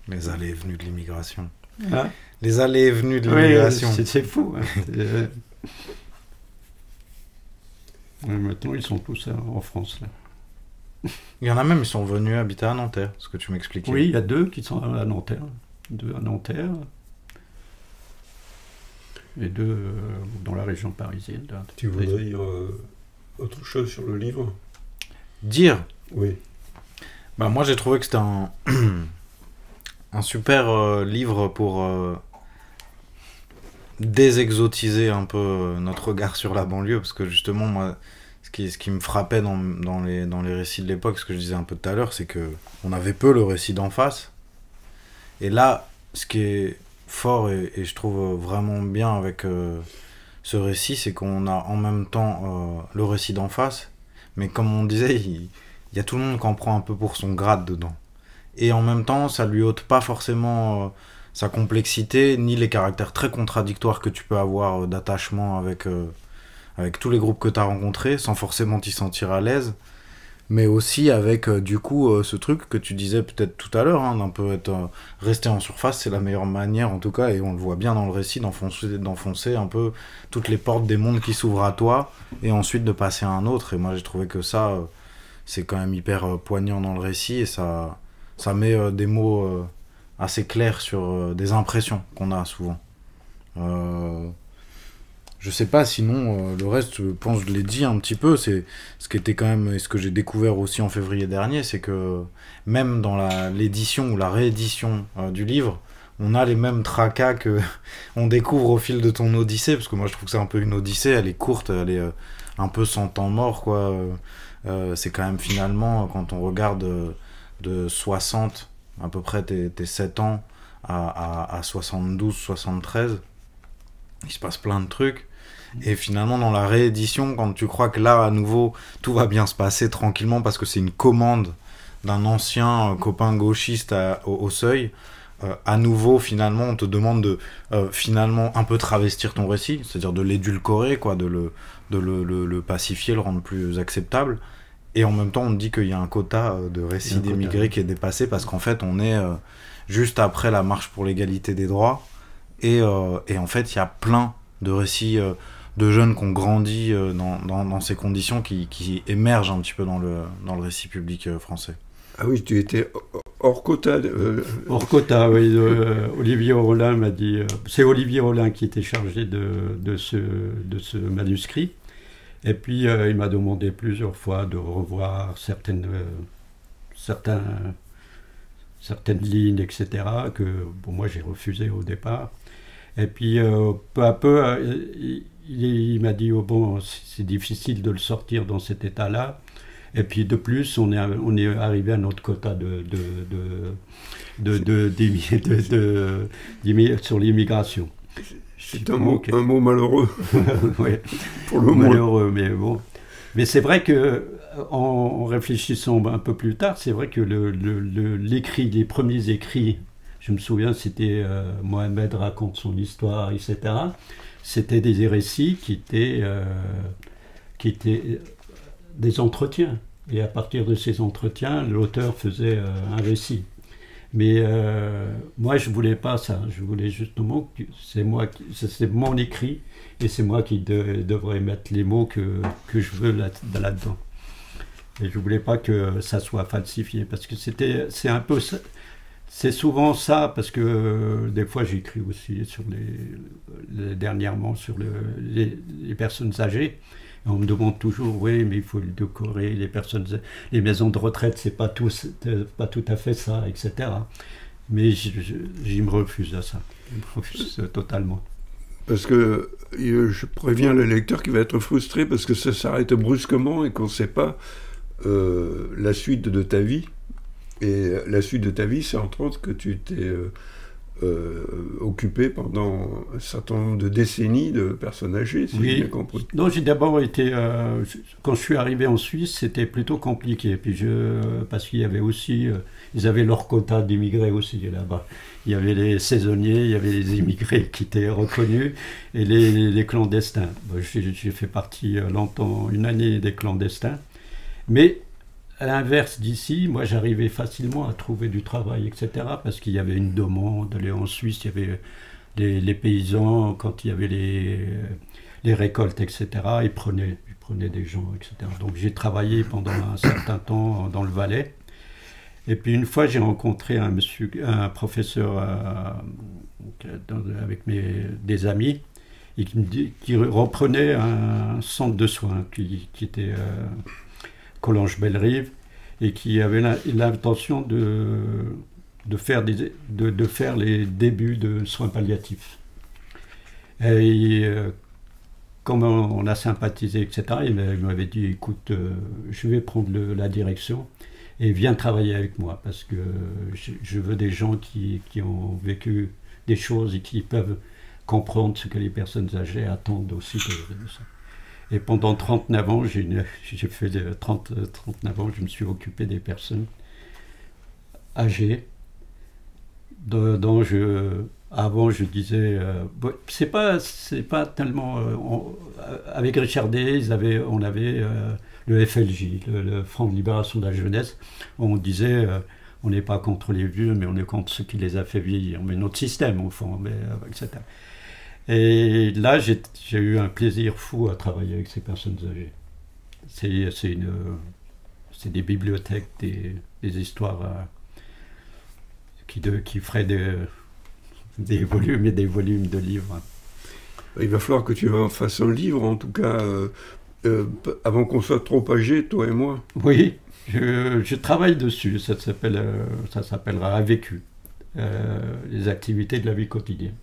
Les allées et venues de l'immigration. Hein? Les allées et venues de l'immigration. Oui, c'est fou. Hein. Maintenant, ils sont tous en France. Là. Il y en a même, ils sont venus habiter à Nanterre, ce que tu m'expliquais. Oui, il y a 2 qui sont à Nanterre. 2 à Nanterre. Et 2 dans la région parisienne. Là. Tu voudrais dire autre chose sur le livre? Dire? Oui. Bah, moi, j'ai trouvé que c'était un super livre pour désexotiser un peu notre regard sur la banlieue, parce que justement, moi, ce qui me frappait dans les récits de l'époque, ce que je disais un peu tout à l'heure, c'est qu'on avait peu le récit d'en face. Et là, ce qui est fort et je trouve vraiment bien avec ce récit, c'est qu'on a en même temps le récit d'en face, mais comme on disait, il y a tout le monde qui en prend un peu pour son grade dedans. Et en même temps, ça lui ôte pas forcément sa complexité, ni les caractères très contradictoires que tu peux avoir d'attachement avec tous les groupes que tu as rencontrés, sans forcément t'y sentir à l'aise. Mais aussi avec du coup ce truc que tu disais peut-être tout à l'heure, hein, d'un peu être rester en surface, c'est la meilleure manière en tout cas, et on le voit bien dans le récit, d'enfoncer un peu toutes les portes des mondes qui s'ouvrent à toi, et ensuite de passer à un autre. Et moi j'ai trouvé que ça, c'est quand même hyper poignant dans le récit, et ça met des mots assez clairs sur des impressions qu'on a souvent. Je sais pas, sinon le reste, je pense que je l'ai dit un petit peu, c'est ce qui était quand même, et ce que j'ai découvert aussi en février dernier, c'est que même dans l'édition ou la réédition du livre, on a les mêmes tracas que on découvre au fil de ton odyssée, parce que moi je trouve que c'est un peu une odyssée, elle est courte, elle est un peu sans temps mort, quoi. C'est quand même finalement, quand on regarde de 60, à peu près tes 7 ans, à 72, 73, il se passe plein de trucs. Et finalement, dans la réédition, quand tu crois que là, à nouveau, tout va bien se passer tranquillement parce que c'est une commande d'un ancien copain gauchiste au seuil, à nouveau, finalement, on te demande de finalement un peu travestir ton récit, c'est-à-dire de l'édulcorer, quoi, de le pacifier, le rendre plus acceptable. Et en même temps, on te dit qu'il y a un quota de récits d'émigrés qui est dépassé parce qu'en fait, on est juste après la marche pour l'égalité des droits. Et en fait, il y a plein de récits de jeunes qui ont grandi dans ces conditions qui émergent un petit peu dans le récit public français. Ah oui, tu étais hors quota. Hors quota, oui. Olivier Rollin m'a dit... c'est Olivier Rollin qui était chargé de ce manuscrit. Et puis, il m'a demandé plusieurs fois de revoir certaines lignes, etc., que bon, moi j'ai refusé au départ. Et puis, peu à peu, il m'a dit, oh, bon, c'est difficile de le sortir dans cet état-là. Et puis, de plus, on est arrivé à notre quota sur l'immigration. C'est un mot malheureux. Oui, pour le moment. Malheureux, mais bon. Mais c'est vrai que, en réfléchissant un peu plus tard, c'est vrai que les premiers écrits, je me souviens, c'était Mohamed raconte son histoire, etc. C'était des récits qui étaient des entretiens. Et à partir de ces entretiens, l'auteur faisait un récit. Mais moi, je ne voulais pas ça. Je voulais justement que c'est mon écrit et c'est moi qui devrais mettre les mots que je veux là-dedans. Et je ne voulais pas que ça soit falsifié parce que c'est un peu ça. C'est souvent ça, parce que des fois j'écris aussi sur dernièrement sur les personnes âgées. Et on me demande toujours, oui, mais il faut le décorer, les maisons de retraite, c'est pas tout à fait ça, etc. Mais je me refuse à ça. Je me refuse totalement. Parce que je préviens le lecteur qui va être frustré parce que ça s'arrête brusquement et qu'on ne sait pas la suite de ta vie. Et la suite de ta vie, c'est entre autres que tu t'es occupé pendant un certain nombre de décennies de personnes âgées, si j'ai bien compris. Non, j'ai d'abord été... quand je suis arrivé en Suisse, c'était plutôt compliqué. Puis parce qu'il y avait aussi... ils avaient leur quota d'immigrés aussi là-bas. Il y avait les saisonniers, il y avait les immigrés qui étaient reconnus, et les clandestins. J'ai fait partie longtemps, une année des clandestins. Mais... à l'inverse d'ici, moi j'arrivais facilement à trouver du travail, etc. Parce qu'il y avait une demande. En Suisse, il y avait les paysans, quand il y avait les récoltes, etc. Ils prenaient des gens, etc. Donc j'ai travaillé pendant un certain temps dans le Valais. Et puis une fois, j'ai rencontré un professeur avec des amis, et qui reprenait un centre de soins qui était... Collonges-Bellerive, et qui avait l'intention de faire les débuts de soins palliatifs. Et comme on a sympathisé, etc., il m'avait dit, écoute, je vais prendre la direction et viens travailler avec moi, parce que je veux des gens qui ont vécu des choses et qui peuvent comprendre ce que les personnes âgées attendent aussi de ça. Et pendant 39 ans, j'ai fait 39 ans, je me suis occupé des personnes âgées dont avant je disais, c'est pas tellement, avec Richard Day, on avait le FLJ, le Front de Libération de la Jeunesse, on disait, on n'est pas contre les vieux, mais on est contre ce qui les a fait vieillir, mais notre système au fond, etc. Et là, j'ai eu un plaisir fou à travailler avec ces personnes âgées. C'est des bibliothèques, des histoires qui feraient des volumes et des volumes de livres. Il va falloir que tu en fasses un livre, en tout cas, avant qu'on soit trop âgés, toi et moi. Oui, je travaille dessus. Ça s'appellera A vécu, les activités de la vie quotidienne.